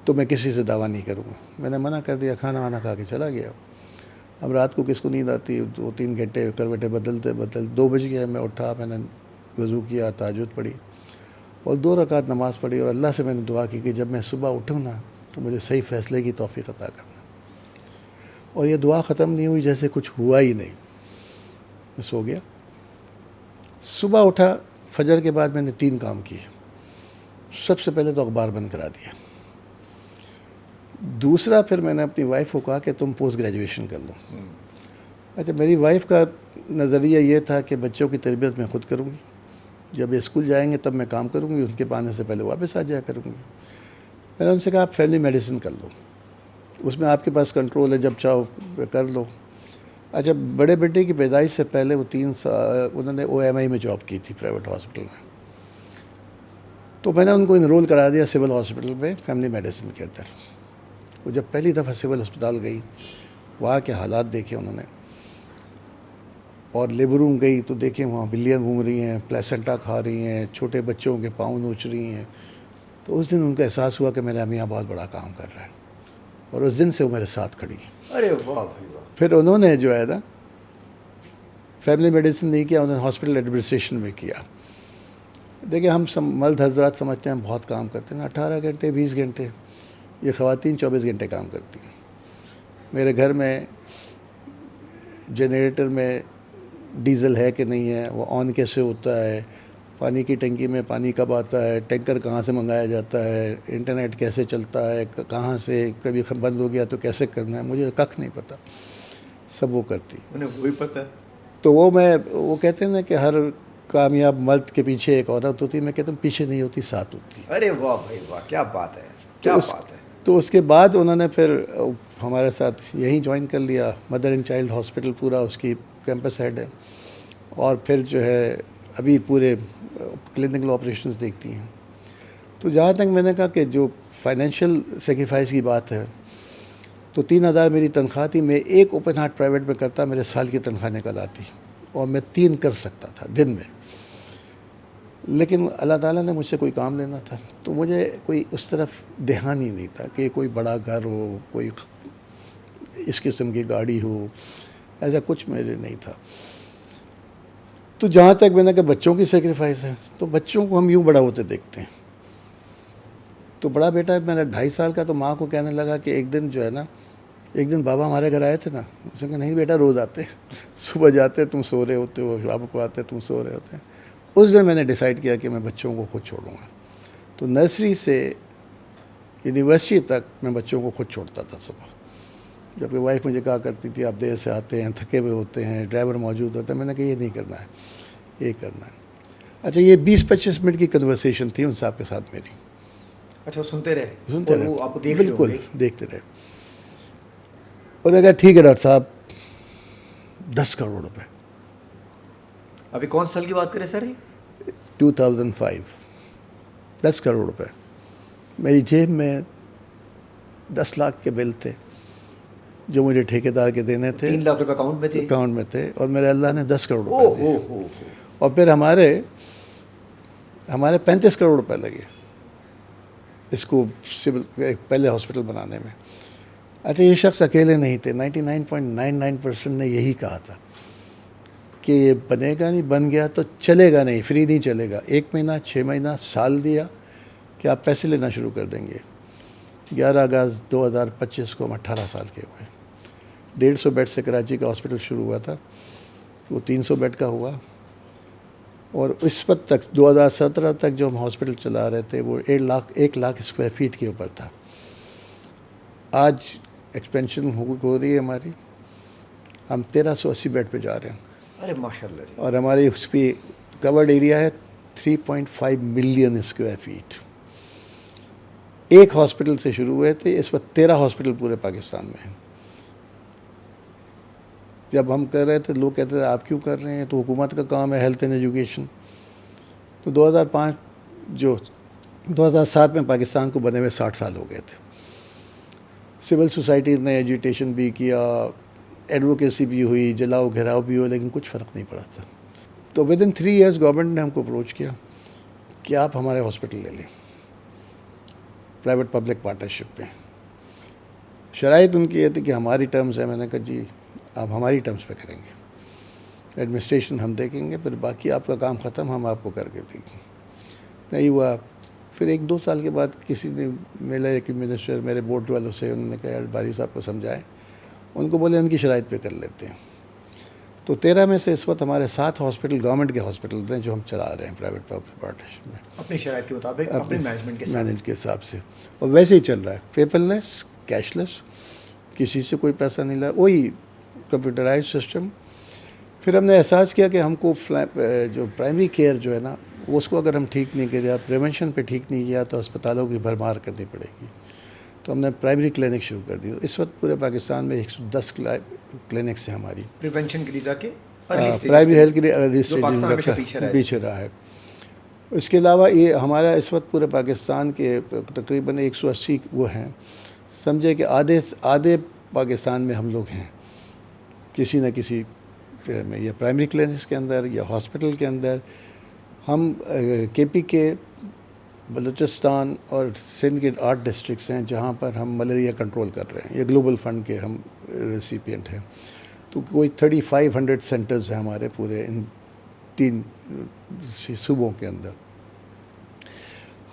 تو میں کسی سے دعویٰ نہیں کروں گا. میں نے منع کر دیا، کھانا وانا کھا کے چلا گیا. اب رات کو کس کو نیند آتی؟ 2-3 گھنٹے کروٹیں بدلتے 2 بج گئے. میں اٹھا، میں نے وضو کیا، تہجد پڑھی اور 2 رکعت نماز پڑھی، اور اللہ سے میں نے دعا کی کہ جب میں صبح اٹھوں نا تو مجھے صحیح فیصلے کی توفیق عطا کرنا. اور یہ دعا ختم نہیں ہوئی جیسے کچھ ہوا ہی نہیں. میں سو گیا. صبح اٹھا، فجر کے بعد میں نے 3 کام کیے. سب سے پہلے تو اخبار بند کرا دیا. دوسرا پھر میں نے اپنی وائف کو کہا کہ تم پوسٹ گریجویشن کر لو. اچھا میری وائف کا نظریہ یہ تھا کہ بچوں کی تربیت میں خود کروں گی، جب یہ اسکول جائیں گے تب میں کام کروں گی، ان کے پانے سے پہلے واپس آ جایا کروں گی. میں نے ان سے کہا آپ فیملی میڈیسن کر لو، اس میں آپ کے پاس کنٹرول ہے، جب چاہو کر لو. اچھا بڑے بیٹے کی پیدائش سے پہلے وہ 3 سال انہوں نے OMI میں جاب کی تھی پرائیویٹ ہاسپٹل میں. تو میں نے ان کو انرول کرا دیا سول ہاسپٹل میں فیملی میڈیسن کے اندر. وہ جب پہلی دفعہ سول ہسپتال گئی، وہاں کے حالات دیکھے انہوں نے، اور لیبر روم گئی تو دیکھیں وہاں بلیاں گھوم رہی ہیں، پلیسنٹا کھا رہی ہیں، چھوٹے بچوں کے پاؤں نوچ رہی ہیں. تو اس دن ان کو احساس ہوا کہ میرا امیاں بہت بڑا کام کر رہا ہے، اور اس دن سے وہ میرے ساتھ کھڑی. ارے واہ بھائی واہ. پھر انہوں نے جو ہے نا فیملی میڈیسن نہیں کیا، انہوں نے ہاسپٹل ایڈمنسٹریشن میں کیا. دیکھیں ہم مرد حضرات سمجھتے ہیں ہم بہت کام کرتے ہیں، 18 گھنٹے 20 گھنٹے، یہ خواتین 24 گھنٹے کام کرتی ہیں. میرے گھر میں جنریٹر میں ڈیزل ہے کہ نہیں ہے، وہ آن کیسے ہوتا ہے، پانی کی ٹنکی میں پانی کب آتا ہے، ٹینکر کہاں سے منگایا جاتا ہے، انٹرنیٹ کیسے چلتا ہے، کہاں سے کبھی بند ہو گیا تو کیسے کرنا ہے، مجھے کخ نہیں پتہ، سب وہ کرتی. انہیں وہی پتہ ہے. تو وہ کہتے ہیں نا کہ ہر کامیاب مرد کے پیچھے ایک عورت ہوتی ہے. میں کہتا ہوں پیچھے نہیں ہوتی، ساتھ ہوتی ہے. ارے واہ بھائی واہ، کیا بات ہے، کیا بات ہے. تو اس کے بعد انہوں نے پھر ہمارے ساتھ یہیں جوائن کر لیا. مدر اینڈ چائلڈ ہاسپٹل پورا اس کی کیمپس ہیڈ ہے، اور پھر جو ہے ابھی پورے کلینکل آپریشنز دیکھتی ہیں. تو جہاں تک میں نے کہا کہ جو فائنینشیل سیکریفائس کی بات ہے، تو 3,000 میری تنخواہ تھی. میں ایک اوپن ہارٹ پرائیویٹ میں کرتا، میرے سال کی تنخواہ نکل آتی، اور میں 3 کر سکتا تھا دن میں. لیکن اللہ تعالیٰ نے مجھ سے کوئی کام لینا تھا، تو مجھے کوئی اس طرف دھیان ہی نہیں تھا کہ کوئی بڑا گھر ہو، کوئی اس قسم کی گاڑی ہو، ایسا کچھ میرے نہیں تھا. تو جہاں تک میں نے کہا بچوں کی سیکریفائس ہے، تو بچوں کو ہم یوں بڑا ہوتے دیکھتے ہیں. تو بڑا بیٹا میرا 2.5 سال کا، تو ماں کو کہنے لگا کہ ایک دن جو ہے نا، ایک دن بابا ہمارے گھر آئے تھے نا. اس نے کہا نہیں بیٹا روز آتے، صبح جاتے تم سو رہے ہوتے ہو، شام کو آتے تم سو رہے ہوتے ہیں. اس دن میں نے ڈیسائیڈ کیا کہ میں بچوں کو خود چھوڑوں گا. تو نرسری سے یونیورسٹی تک میں بچوں کو خود چھوڑتا تھا صبح، جبکہ وائف مجھے کہا کرتی تھی آپ دیر سے آتے ہیں، تھکے ہوئے ہوتے ہیں، ڈرائیور موجود ہوتا ہے. میں نے کہا یہ نہیں کرنا ہے، یہ کرنا ہے. اچھا یہ 20-25 منٹ کی کنورسیشن تھی ان صاحب کے ساتھ میری. اچھا وہ سنتے رہے سنتے اور رہے، وہ آپ کو دیکھ رہے بالکل ہوں گے. دیکھتے رہے. انہوں نے کہا ٹھیک ہے ڈاکٹر صاحب 10 کروڑ روپے. ابھی کون سال کی بات کریں سر؟ 2005. 10 کروڑ روپے میری جیب میں 10 لاکھ کے بل تھے جو مجھے ٹھیکیدار کے دینے تھے. 3 لاکھ روپے اکاؤنٹ میں تھے. اکاؤنٹ میں تھے اور میرے اللہ نے 10 کروڑ او روپے دیے. ہو اور پھر ہمارے 35 کروڑ روپے لگے اس کو پہلے ہاسپٹل بنانے میں. اچھا یہ شخص اکیلے نہیں تھے، 99.99% نے یہی کہا تھا کہ یہ بنے گا نہیں، بن گیا تو چلے گا نہیں، فری نہیں چلے گا. 1 مہینہ، 6 مہینہ، سال دیا کہ آپ پیسے لینا شروع کر دیں گے. 11 اگست 2025 کو ہم 18 سال کے ہوئے. 150 بیڈ سے کراچی کا ہاسپٹل شروع ہوا تھا، وہ 300 بیڈ کا ہوا. اور اس وقت تک 2017 تک جو ہم ہاسپٹل چلا رہے تھے وہ 1 لاکھ اسکوائر فیٹ کے اوپر تھا. آج ایکسپینشن ہو رہی ہے ہماری، ہم 1380 بیڈ پہ جا رہے ہیں. ارے ماشاء اللہ جی. اور ہماری اس پہ کورڈ ایریا ہے 3.5 ملین اسکوائر فیٹ. ایک ہاسپٹل سے شروع ہوئے تھے، اس وقت 13 ہاسپٹل پورے پاکستان میں ہیں. جب ہم کر رہے تھے لوگ کہتے تھے آپ کیوں کر رہے ہیں، تو حکومت کا کام ہے ہیلتھ اینڈ ایجوکیشن. تو 2007 میں پاکستان کو بنے ہوئے 60 سال ہو گئے تھے. سول سوسائٹیز نے ایجوٹیشن بھی کیا، ایڈوکیسی بھی ہوئی، جلاؤ گھیراؤ بھی ہوا، لیکن کچھ فرق نہیں پڑا تھا. تو ود ان 3 ایئرز گورنمنٹ نے ہم کو اپروچ کیا کہ آپ ہمارے ہاسپٹل لے لیں پرائیویٹ پبلک پارٹنرشپ پہ. شرائط ان کی یہ تھی کہ ہماری ٹرمز ہے. میں نے کہا جی آپ ہماری ٹرمز پہ کریں گے، ایڈمنسٹریشن ہم دیکھیں گے، پھر باقی آپ کا کام ختم ہم آپ کو کر کے دیں گے. نہیں ہوا. پھر 1-2 سال کے بعد کسی نے ملا ایک منسٹر میرے بورڈ والوں سے، انہوں نے کہا یار باری صاحب کو سمجھائیں. ان کو بولے ان کی شرائط پہ کر لیتے ہیں. تو 13 میں سے اس وقت ہمارے 7 ہاسپٹل گورنمنٹ کے ہاسپٹل ہیں جو ہم چلا رہے ہیں پرائیویٹ پبلک پارٹنرشپ میں، اپنی شرائط کے مطابق اپنے مینجمنٹ کے ساتھ. مینجمنٹ کے حساب سے. اور ویسے ہی چل رہا ہے، پیپر لیس، کیش لیس، کسی سے کوئی پیسہ نہیں لگا، وہی کمپیوٹرائز سسٹم. پھر ہم نے احساس کیا کہ ہم کو جو پرائمری کیئر جو ہے نا وہ اس کو اگر ہم ٹھیک نہیں کریا، پریونشن پہ ٹھیک نہیں کیا تو اسپتالوں کی بھرمار کرنی پڑے گی. تو ہم نے پرائمری کلینک شروع کر دی. اس وقت پورے پاکستان میں 110 کلینکس ہیں ہماری پریونشن کے لیے تاکہ پرائمری ہیلتھ کے لیے ارلی اسٹیجز پیچھے رہا ہے. اس کے علاوہ یہ ہمارا اس وقت پورے پاکستان کے تقریباً 180 وہ ہیں، سمجھے کہ آدھے پاکستان میں ہم لوگ ہیں کسی نہ کسی میں، یا پرائمری کلینکس کے اندر یا ہاسپٹل کے اندر. ہم کے پی کے، بلوچستان اور سندھ کے 8 ڈسٹرکٹس ہیں جہاں پر ہم ملیریا کنٹرول کر رہے ہیں. یہ گلوبل فنڈ کے ہم ریسیپینٹ ہیں. تو کوئی 3500 سینٹرز ہیں ہمارے پورے ان 3 صوبوں کے اندر.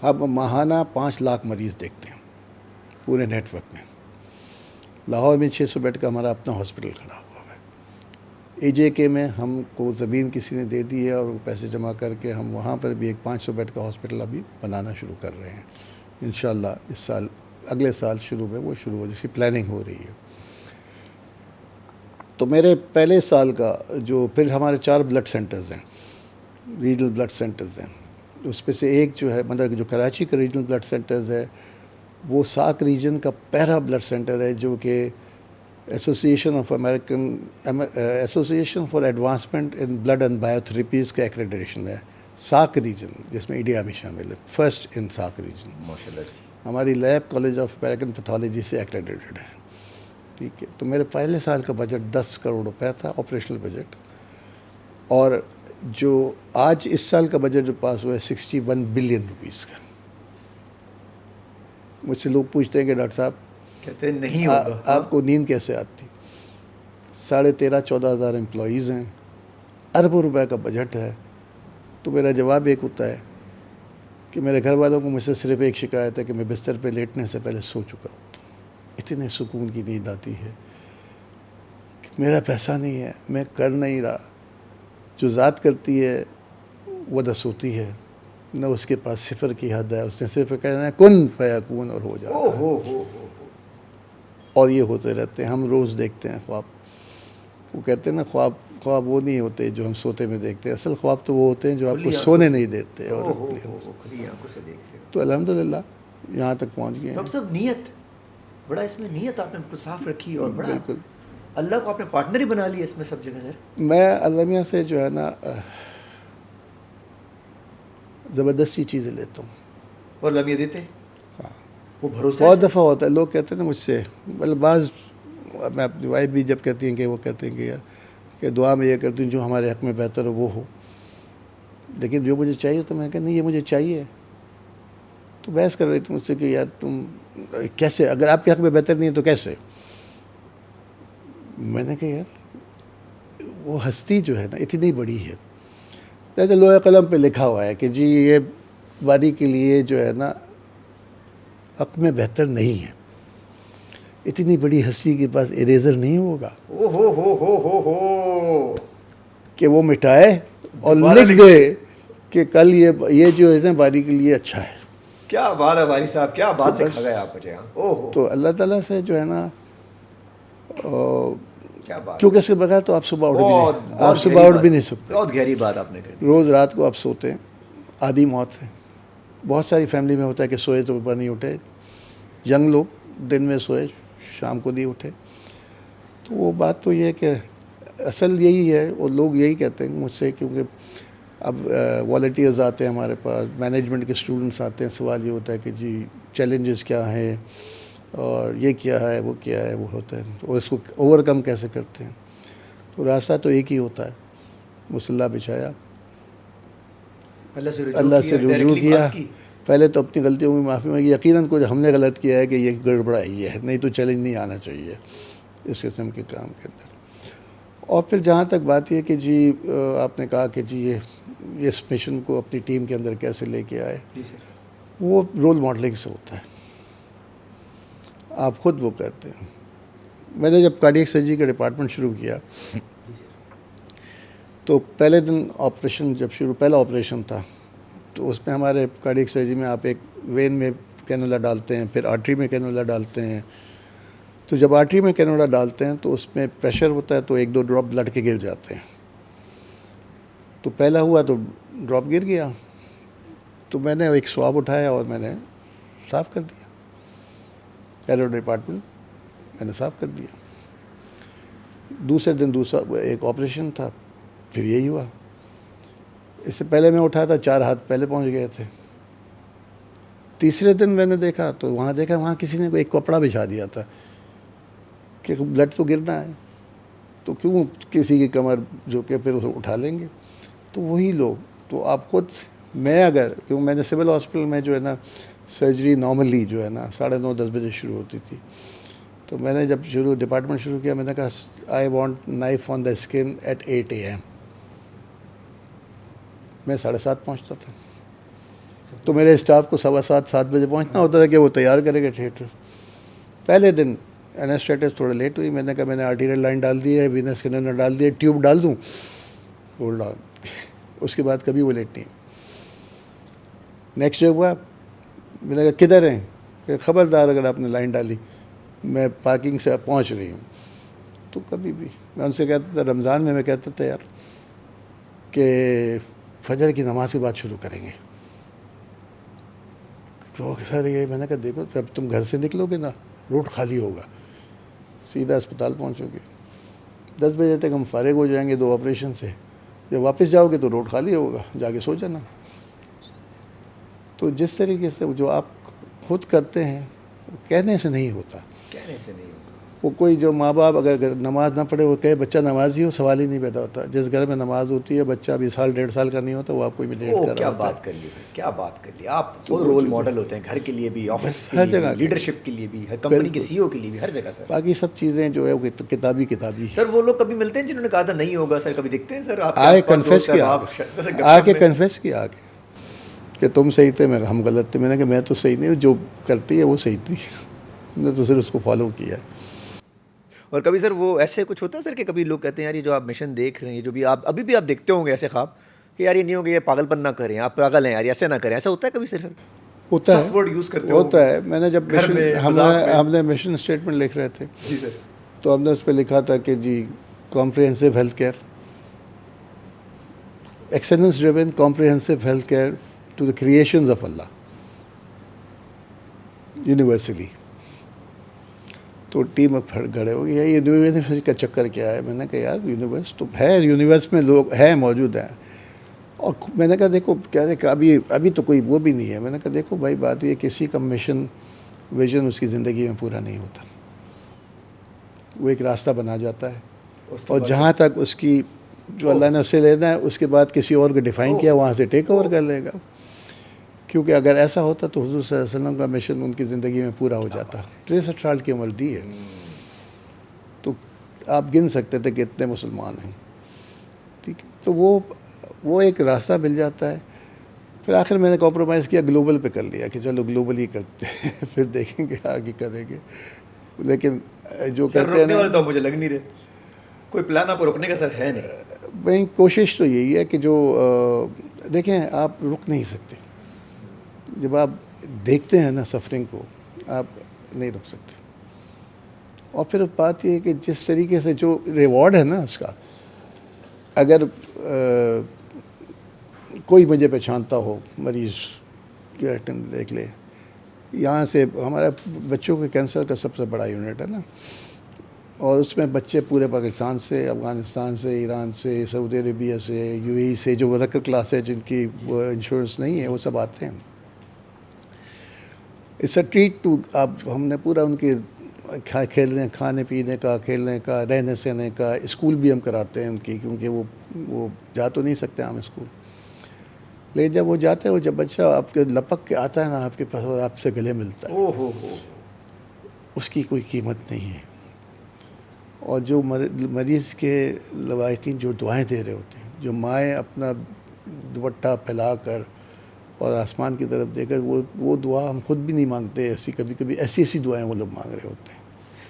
ہم ماہانہ 5 لاکھ مریض دیکھتے ہیں پورے نیٹ ورک میں. لاہور میں 600 بیڈ کا ہمارا اپنا ہاسپٹل کھڑا ہوا ہے. اے جے کے میں ہم کو زمین کسی نے دے دی ہے اور پیسے جمع کر کے ہم وہاں پر بھی ایک 500 بیڈ کا ہاسپٹل ابھی بنانا شروع کر رہے ہیں. انشاءاللہ اس سال، اگلے سال شروع میں وہ شروع ہو، جس کی پلاننگ ہو رہی ہے. تو میرے پہلے سال کا جو پھر ہمارے 4 بلڈ سینٹرز ہیں، ریجنل بلڈ سینٹرز ہیں. اس میں سے ایک جو ہے مطلب جو کراچی کا ریجنل بلڈ سینٹرز ہے وہ ساک ریجن کا پہلا بلڈ سینٹر ہے جو کہ association for advancement in blood and biotherapies کا ایکریڈیشن ہے. ساک ریجن جس میں انڈیا میں شامل ہے، فرسٹ ان ساک ریجن. ہماری lab college of American pathology سے ایکریڈیٹڈ ہے. ٹھیک ہے. تو میرے پہلے سال کا بجٹ 10 کروڑ روپے تھا، آپریشنل بجٹ. اور جو آج اس سال کا بجٹ جو پاس ہوا ہے 61 بلین روپیز کا. مجھ سے لوگ پوچھتے ہیں کہ ڈاکٹر صاحب کہتے ہیں نہیں ہوگا، آپ کو نیند کیسے آتی؟ 13,500-14 ہزار امپلائیز ہیں، اربوں روپے کا بجٹ ہے. تو میرا جواب ایک ہوتا ہے کہ میرے گھر والوں کو مجھ سے صرف ایک شکایت ہے کہ میں بستر پہ لیٹنے سے پہلے سو چکا ہوتا ہوں. اتنے سکون کی نیند آتی ہے کہ میرا پیسہ نہیں ہے، میں کر نہیں رہا. جو ذات کرتی ہے وہ نہ سوتی ہے نہ اس کے پاس صفر کی حد ہے. اس نے صرف کہنا ہے کن فیکون اور ہو جاتا ہے. ہو اور یہ ہوتے رہتے ہیں. ہم روز دیکھتے ہیں خواب. وہ کہتے ہیں نا خواب وہ نہیں ہوتے جو ہم سوتے میں دیکھتے ہیں. اصل خواب تو وہ ہوتے ہیں جو آپ کو سونے نہیں دیتے. اور کھلی آنکھوں سے دیکھ رہے ہو. تو الحمدللہ یہاں تک پہنچ گئے ہیں. ڈاکٹر صاحب نیت بڑا اس میں نیت آپ نے بالکل صاف رکھی اور بڑا بالکل. اللہ کو آپ نے پارٹنر ہی بنا لیا اس میں سب جگہ سر. میں المیہ سے جو ہے نا زبردستی چیزیں لیتا ہوں. اور لمحے دیتے ہاں وہ بھروسہ بہت دفعہ ہوتا ہے. لوگ کہتے ہیں نا مجھ سے, مطلب بعض میں اپنی وائف بھی جب کہتی ہیں کہ وہ کہتے ہیں کہ یار کہ دعا میں یہ کرتی ہوں جو ہمارے حق میں بہتر ہو وہ ہو, لیکن جو مجھے چاہیے تو میں کہا نہیں یہ مجھے چاہیے. تو بحث کر رہی تھی مجھ سے کہ یار تم کیسے, اگر آپ کے حق میں بہتر نہیں ہے تو کیسے. میں نے کہا یار وہ ہستی جو ہے نا اتنی بڑی ہے. جیسے لوہے قلم پہ لکھا ہوا ہے کہ جی یہ باری کے لیے جو ہے نا حق میں بہتر نہیں ہے. اتنی بڑی ہستی کے پاس اریزر نہیں ہوگا کہ وہ مٹائے اور لکھ دے کہ کل یہ جو ہے نا باری کے لیے اچھا ہے. کیا بات ہے باری صاحب, کیا بات سکھا گئے آپ مجھے. تو اللہ تعالیٰ سے جو ہے نا کیا بات, کیونکہ اس کے بغیر تو آپ صبح اٹھ بھی نہیں سکتے. بہت گہری بات آپ نے کہی. روز رات کو آپ سوتے ہیں آدھی موت سے. بہت ساری فیملی میں ہوتا ہے کہ سوئے تو اوپر نہیں اٹھے. ینگ لوگ دن میں سوئے شام کو نہیں اٹھے. تو وہ بات تو یہ ہے کہ اصل یہی ہے. اور لوگ یہی کہتے ہیں مجھ سے, کیونکہ اب والنٹیئرز آتے ہیں ہمارے پاس, مینجمنٹ کے اسٹوڈنٹس آتے ہیں. سوال یہ ہوتا ہے کہ جی چیلنجز کیا ہیں اور یہ کیا ہے وہ کیا ہے وہ ہوتا ہے, اور اس کو اوور کم کیسے کرتے ہیں. تو راستہ تو ایک ہی ہوتا ہے, مصلح بچھایا, اللہ سے رجوع کیا. پہلے تو اپنی غلطیوں کی معافی مانگی. یقیناً کچھ ہم نے غلط کیا ہے کہ یہ گڑبڑا ہی ہے, نہیں تو چیلنج نہیں آنا چاہیے اس قسم کے کام کے اندر. اور پھر جہاں تک بات یہ کہ جی آپ نے کہا کہ جی یہ اس مشن کو اپنی ٹیم کے اندر کیسے لے کے آئے, وہ رول ماڈلنگ سے ہوتا ہے. آپ خود وہ کرتے ہیں. میں نے جب کارڈیک سرجری کا ڈپارٹمنٹ شروع کیا تو پہلے دن آپریشن جب پہلا آپریشن تھا, تو اس میں ہمارے کارڈیک سرجری میں آپ ایک وین میں کینولا ڈالتے ہیں, پھر آرٹری میں کینولا ڈالتے ہیں. تو جب آرٹری میں کینولا ڈالتے ہیں تو اس میں پریشر ہوتا ہے, تو 1-2 ڈراپ بلڈ کے گر جاتے ہیں. تو پہلا ہوا تو ڈراپ گر گیا, تو میں نے ایک سواب اٹھایا اور میں نے صاف کر دیا. کیرو ڈپارٹمنٹ میں نے صاف کر دیا. دوسرے دن ایک آپریشن تھا, پھر یہی ہوا. اس سے پہلے میں اٹھا تھا 4 ہاتھ پہلے پہنچ گئے تھے. تیسرے دن میں نے دیکھا تو وہاں کسی نے ایک کپڑا بچھا دیا تھا کہ بلڈ تو گرنا ہے, تو کیوں کسی کی کمر جو کہ پھر اسے اٹھا لیں گے. تو وہی لوگ, تو آپ خود, میں اگر کیوں میں نے سول ہاسپٹل میں جو ہے نا سرجری نارملی جو ہے نا 9:30-10 بجے شروع ہوتی تھی. تو میں نے جب ڈپارٹمنٹ شروع کیا, میں نے کہا I want knife on the skin at 8 AM. میں 7:30 پہنچتا تھا, تو میرے اسٹاف کو 7:15-7 بجے پہنچنا ہوتا تھا کہ وہ تیار کرے گا تھیٹر. پہلے دن اینسٹیٹس تھوڑے لیٹ ہوئی. میں نے کہا میں نے آرٹیریل لائن ڈال دی ہے, وینس کینولا ڈال دی ہے, ٹیوب ڈال دوں, ہولڈ آن. اس کے بعد کبھی وہ لیٹ نہیں. نیکسٹ ڈے ہوا, میں نے کہا کدھر ہیں, کہ خبردار اگر آپ نے لائن ڈالی میں پارکنگ سے پہنچ رہی ہوں. تو کبھی بھی میں ان سے کہتا تھا, رمضان میں کہتا تھا یار کہ فجر کی نماز کے بعد شروع کریں گے. تو سر یہ میں نے کہا دیکھو جب تم گھر سے نکلو گے نا روڈ خالی ہوگا, سیدھا اسپتال پہنچو گے. 10 بجے تک ہم فارغ ہو جائیں گے 2 آپریشن سے. جب واپس جاؤ گے تو روڈ خالی ہوگا, جا کے سو جانا. تو جس طریقے سے جو آپ خود کرتے ہیں کہنے سے نہیں ہوتا. کہنے سے نہیں ہوتا. وہ کوئی جو ماں باپ اگر نماز نہ پڑھے وہ کہے بچہ نمازی ہو, سوال ہی نہیں پیدا ہوتا. جس گھر میں نماز ہوتی ہے بچہ 20 سال 1.5 سال کا نہیں ہوتا, وہ آپ کو امیٹیٹ کر رہا ہوتا ہے. کیا بات کر لی, کیا بات کر لی. آپ خود رول ماڈل ہوتے ہیں گھر کے لیے بھی, آفس کے ہر لیے جگہ, بھی, لیڈرشپ کے لیے بھی, ہر کمپنی کے CEO کے لیے بھی, ہر جگہ سر. باقی سب چیزیں جو ہے وہ کتابی سر. وہ لوگ کبھی ملتے ہیں جنہوں نے کہا تھا نہیں ہوگا سر, کبھی دیکھتے ہیں سر آپ آئے کنفیس کیا کہ تم صحیح تھے, ہم غلط تھے. میں نے کہا میں تو صحیح نہیں ہوں, جو کرتی ہے وہ صحیح تھی, میں نے تو صرف اس کو فالو کیا ہے. اور کبھی سر وہ ایسے کچھ ہوتا ہے سر کہ کبھی لوگ کہتے ہیں یار یہ جو آپ مشن دیکھ رہے ہیں, جو بھی آپ ابھی بھی آپ دیکھتے ہوں گے ایسے خواب, کہ یار یہ نہیں ہوگا، یہ پاگل پن نہ کریں، آپ پاگل ہیں یار، ایسے نہ کریں؟ ایسا ہوتا ہے کبھی سر؟ ہوتا سخت ورڈ یوز کرتے ہو؟ ہوتا ہے. میں نے جب گھر میں، ہم نے مشن اسٹیٹمنٹ لکھ رہے تھے جی سر، تو ہم نے اس پہ لکھا تھا کہ جی comprehensive health care, excellence driven comprehensive health care to the creations of اللہ یونیورسلی. تو ٹیم اب کھڑے ہو گئی ہے، یہ یونیورسٹی کا چکر کیا ہے؟ میں نے کہا یار یونیورس تو ہے، یونیورس میں لوگ ہیں، موجود ہیں. اور میں نے کہا دیکھو کیا ہے کہ ابھی تو کوئی وہ بھی نہیں ہے. میں نے کہا دیکھو بھائی بات یہ کسی کا مشن ویژن اس کی زندگی میں پورا نہیں ہوتا، وہ ایک راستہ بنا جاتا ہے اور جہاں تک اس کی جو اللہ نے اسے لینا ہے اس کے بعد کسی اور کو ڈیفائن کیا وہاں سے ٹیک اوور کر لے گا. کیونکہ اگر ایسا ہوتا تو حضور صلی اللہ علیہ وسلم کا مشن ان کی زندگی میں پورا ہو جاتا. 63 سال کی عمر دی ہے تو آپ گن سکتے تھے کہ اتنے مسلمان ہیں. ٹھیک ہے، تو وہ ایک راستہ مل جاتا ہے. پھر آخر میں نے کمپرومائز کیا، گلوبل پہ کر لیا کہ چلو گلوبل ہی کرتے ہیں پھر دیکھیں گے آگے کریں گے. لیکن جو کہتے ہیں تو مجھے لگ نہیں رہے کوئی پلان آپ کو روکنے کا سر ہے نہیں. بھائی کوشش تو یہی ہے کہ جو دیکھیں آپ رک نہیں سکتے. جب آپ دیکھتے ہیں نا سفرنگ کو آپ نہیں رک سکتے. اور پھر بات یہ ہے کہ جس طریقے سے جو ریوارڈ ہے نا اس کا، اگر کوئی مجھے پہچانتا ہو مریض دیکھ لے، یہاں سے ہمارا بچوں کے کینسر کا سب سے بڑا یونٹ ہے نا، اور اس میں بچے پورے پاکستان سے، افغانستان سے، ایران سے، سعودی عربیہ سے، یو اے ای سے، جو ورکر کلاس ہے جن کی وہ انشورنس نہیں ہے وہ سب آتے ہیں. It's a treat too. اب ہم نے پورا ان کے کھیلنے، کھانے پینے کا، کھیلنے کا، رہنے سہنے کا، اسکول بھی ہم کراتے ہیں ان کی، کیونکہ وہ جا تو نہیں سکتے ہم اسکول. لیکن جب وہ جاتے ہیں، وہ جب بچہ آپ کے لپک کے آتا ہے نا آپ کے پاس اور آپ سے گلے ملتا ہے، اس کی کوئی قیمت نہیں ہے. اور جو مریض کے لواحقین جو دعائیں دے رہے ہوتے ہیں، جو مائیں اپنا دوپٹہ پھیلا کر اور آسمان کی طرف دے کر وہ دعا ہم خود بھی نہیں مانگتے، ایسی کبھی کبھی ایسی دعائیں وہ لوگ مانگ رہے ہوتے ہیں.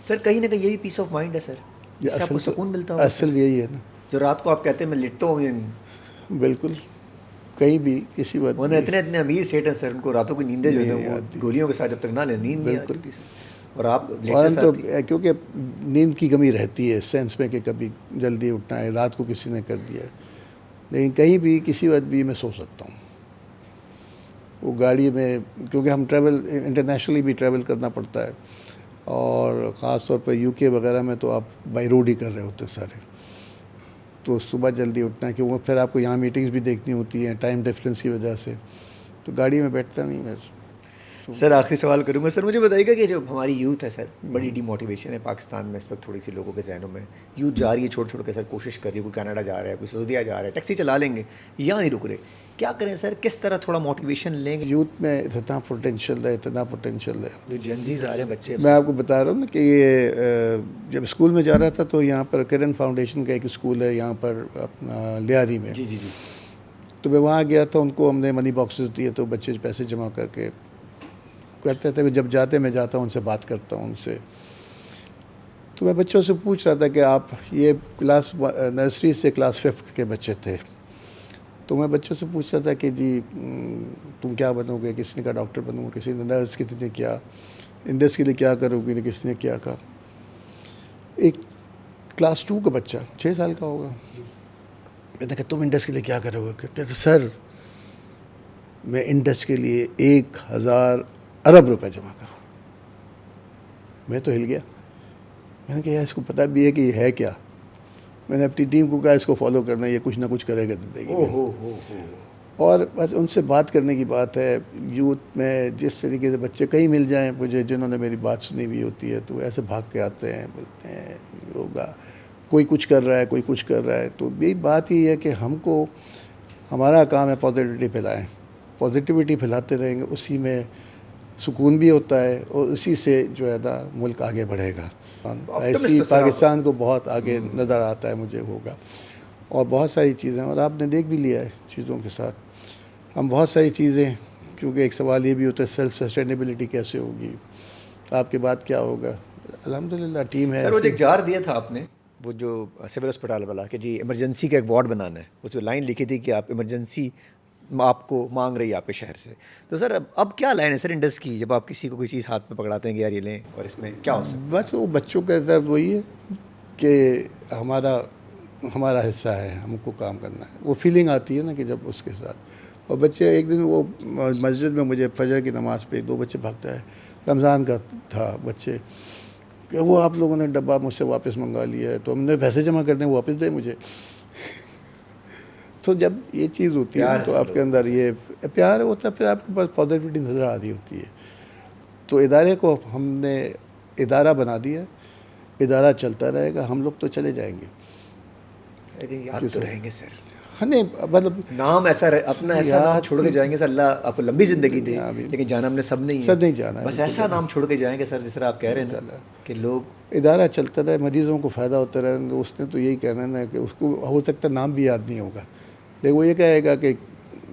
سر کہیں نہ کہیں یہ بھی پیس آف مائنڈ ہے سر، جس سے آپ کو سکون ملتا ہوگا. اصل یہی ہے نا، جو رات کو آپ کہتے ہیں میں لٹتا ہوں. بالکل کہیں بھی کسی بات انہیں اتنے امیر سیٹ ہیں سر، ان کو راتوں کی نیندیں جو ہے وہ گولیوں کے ساتھ جب تک نہ لیں نیند نہیں آتی سر. اور آپ تو کیونکہ نیند کی کمی رہتی ہے اس سینس میں کہ کبھی جلدی اٹھنا ہے، رات کو کسی نے کر دیا ہے. لیکن کہیں بھی کسی وقت بھی میں سو سکتا ہوں. وہ گاڑی میں، کیونکہ ہم انٹرنیشنلی بھی ٹریول کرنا پڑتا ہے، اور خاص طور پہ UK وغیرہ میں تو آپ بائی روڈ ہی کر رہے ہوتے سارے. تو صبح جلدی اٹھنا ہے کیونکہ پھر آپ کو یہاں میٹنگز بھی دیکھنی ہوتی ہیں ٹائم ڈفرینس کی وجہ سے، تو گاڑی میں بیٹھتا نہیں میں. سر آخری سوال کروں گا. سر مجھے بتائیے گا کہ جو ہماری یوتھ ہے سر، بڑی ڈی موٹیویشن ہے پاکستان میں اس وقت، تھوڑی سی لوگوں کے ذہنوں میں یوتھ جا رہی ہے چھوڑ چھوڑ کے سر، کوشش کر رہی ہے، کوئی کینیڈا جا رہا ہے، کوئی سعودیہ جا رہا ہے، ٹیکسی چلا لیں گے، یہاں نہیں رک رہے. کیا کریں سر، کس طرح تھوڑا موٹیویشن لیں گے؟ یوتھ میں اتنا پوٹینشیل ہے، اتنا پوٹینشیل ہے. جو جنزیز آ رہے ہیں بچے، میں آپ کو بتا رہا ہوں نا کہ یہ جب اسکول میں جا رہا تھا تو یہاں پر کرن فاؤنڈیشن کا ایک اسکول ہے یہاں پر اپنا لیاری میں. جی جی جی. تو میں وہاں گیا تھا، ان کو ہم نے منی باکسز دیے تو بچے پیسے جمع کر کے کرتے تھے. جب جاتے میں جاتا ہوں ان سے بات کرتا ہوں ان سے. تو میں بچوں سے پوچھ رہا تھا کہ آپ یہ کلاس نرسری سے کلاس 5 کے بچے تھے، تو میں بچوں سے پوچھ رہا تھا کہ جی تم کیا بنو گے؟ کسی نے کہا ڈاکٹر بنوں گا، کسی نے نرس، کسی نے کیا انڈس کے لیے کیا کرو گے، کسی نے کیا کہا. ایک کلاس 2 کا بچہ 6 سال کا ہوگا، میں نے کہا تم انڈس کے لیے کیا کرو گے؟ کہتے سر میں انڈس کے لیے 1000 ارب روپے جمع کروں. میں تو ہل گیا. میں نے کہا یار اس کو پتہ بھی ہے کہ یہ ہے کیا. میں نے اپنی ٹیم کو کہا اس کو فالو کرنا، یہ کچھ نہ کچھ کرے گا زندگی میں. اور بس ان سے بات کرنے کی بات ہے. یوتھ میں جس طریقے سے بچے کہیں مل جائیں مجھے جنہوں نے میری بات سنی ہوئی ہوتی ہے تو ایسے بھاگ کے آتے ہیں، بولتے ہیں ہوگا کوئی کچھ کر رہا ہے، کوئی کچھ کر رہا ہے. تو یہی بات ہی ہے کہ ہم کو، ہمارا کام ہے پازیٹیوٹی پھیلائیں. پازیٹیوٹی پھیلاتے رہیں گے، اسی میں سکون بھی ہوتا ہے اور اسی سے جو ہے نا ملک آگے بڑھے گا. ایسی پاکستان کو بہت آگے نظر آتا ہے مجھے ہوگا. اور بہت ساری چیزیں، اور آپ نے دیکھ بھی لیا ہے چیزوں کے ساتھ ہم بہت ساری چیزیں، کیونکہ ایک سوال یہ بھی ہوتا ہے سیلف سسٹینیبلٹی کیسے ہوگی، آپ کے بعد کیا ہوگا. الحمدللہ ٹیم ہے. سر وہ ایک جار دیا تھا آپ نے وہ جو سول اسپتال والا کہ جی ایمرجنسی کا ایک وارڈ بنانا ہے, اس میں لائن لکھی تھی کہ آپ ایمرجنسی آپ کو مانگ رہی ہے آپ کے شہر سے. تو سر اب کیا لائن ہے سر انڈس کی, جب آپ کسی کو کوئی چیز ہاتھ میں پکڑاتے ہیں کہ یار یہ لیں, اور اس میں کیا ہو سکتا بس وہ بچوں کا درد وہی ہے کہ ہمارا حصہ ہے, ہم کو کام کرنا ہے. وہ فیلنگ آتی ہے نا کہ جب اس کے ساتھ, اور بچے ایک دن وہ مسجد میں مجھے فجر کی نماز پہ 2 بچے بھاگتا ہے, رمضان کا تھا, بچے کہ وہ آپ لوگوں نے ڈبہ مجھ سے واپس منگا لیا ہے تو ہم نے پیسے جمع کر دیں, واپس دیں مجھے. تو جب یہ چیز ہوتی ہے تو آپ کے اندر یہ پیار ہوتا ہے, پھر آپ کے پاس پازیٹیوٹی نظر آ رہی ہوتی ہے. تو ادارے کو ہم نے ادارہ بنا دیا, ادارہ چلتا رہے گا, ہم لوگ تو چلے جائیں گے. لیکن یاد تو رہیں گے سر, ہاں نہیں مطلب نام ایسا اپنا ایسا نام چھوڑ کے جائیں گے سر, اللہ آپ کو لمبی زندگی دے, لیکن جانا ہم نے سب نہیں ہے, سب نہیں جانا ہے, بس ایسا نام چھوڑ کے جائیں گے سر جس طرح آپ کہہ رہے ہیں نا کہ لوگ ادارہ چلتا رہے, مریضوں کو فائدہ ہوتا رہے. اس نے تو یہی کہنا ہے نا کہ اس کو ہو سکتا نام بھی یاد نہیں ہوگا, لیکن وہ یہ کہے گا کہ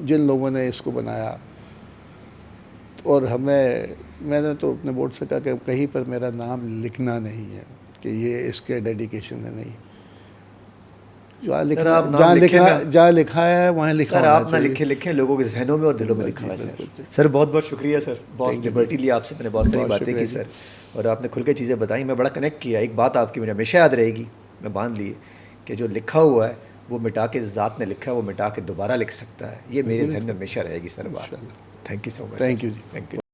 جن لوگوں نے اس کو بنایا. اور میں نے تو اپنے بورڈ سے کہا کہ کہیں پر میرا نام لکھنا نہیں ہے کہ یہ اس کے ڈیڈیکیشن ہے, نہیں. جہاں لکھا ہے وہاں لکھا سر, ہونا آپ نہ چاہیے. لکھیں لوگوں کے ذہنوں میں اور دلوں میں لکھا ہوا ہے سر. سر بہت بہت شکریہ سر, بہت لبرٹی لی آپ سے, میں نے بہت ساری باتیں کی سر, اور آپ نے کھل کے چیزیں بتائیں, میں بڑا کنیکٹ کیا. ایک بات آپ کی مجھے ہمیشہ یاد رہے گی, میں باندھ لی, کہ جو لکھا ہوا ہے وہ مٹا کے ذات نے لکھا ہے, وہ مٹا کے دوبارہ لکھ سکتا ہے. یہ میرے ذہن میں ہمیشہ رہے گی سر بات. Thank you so much. Thank you ji. Thank you.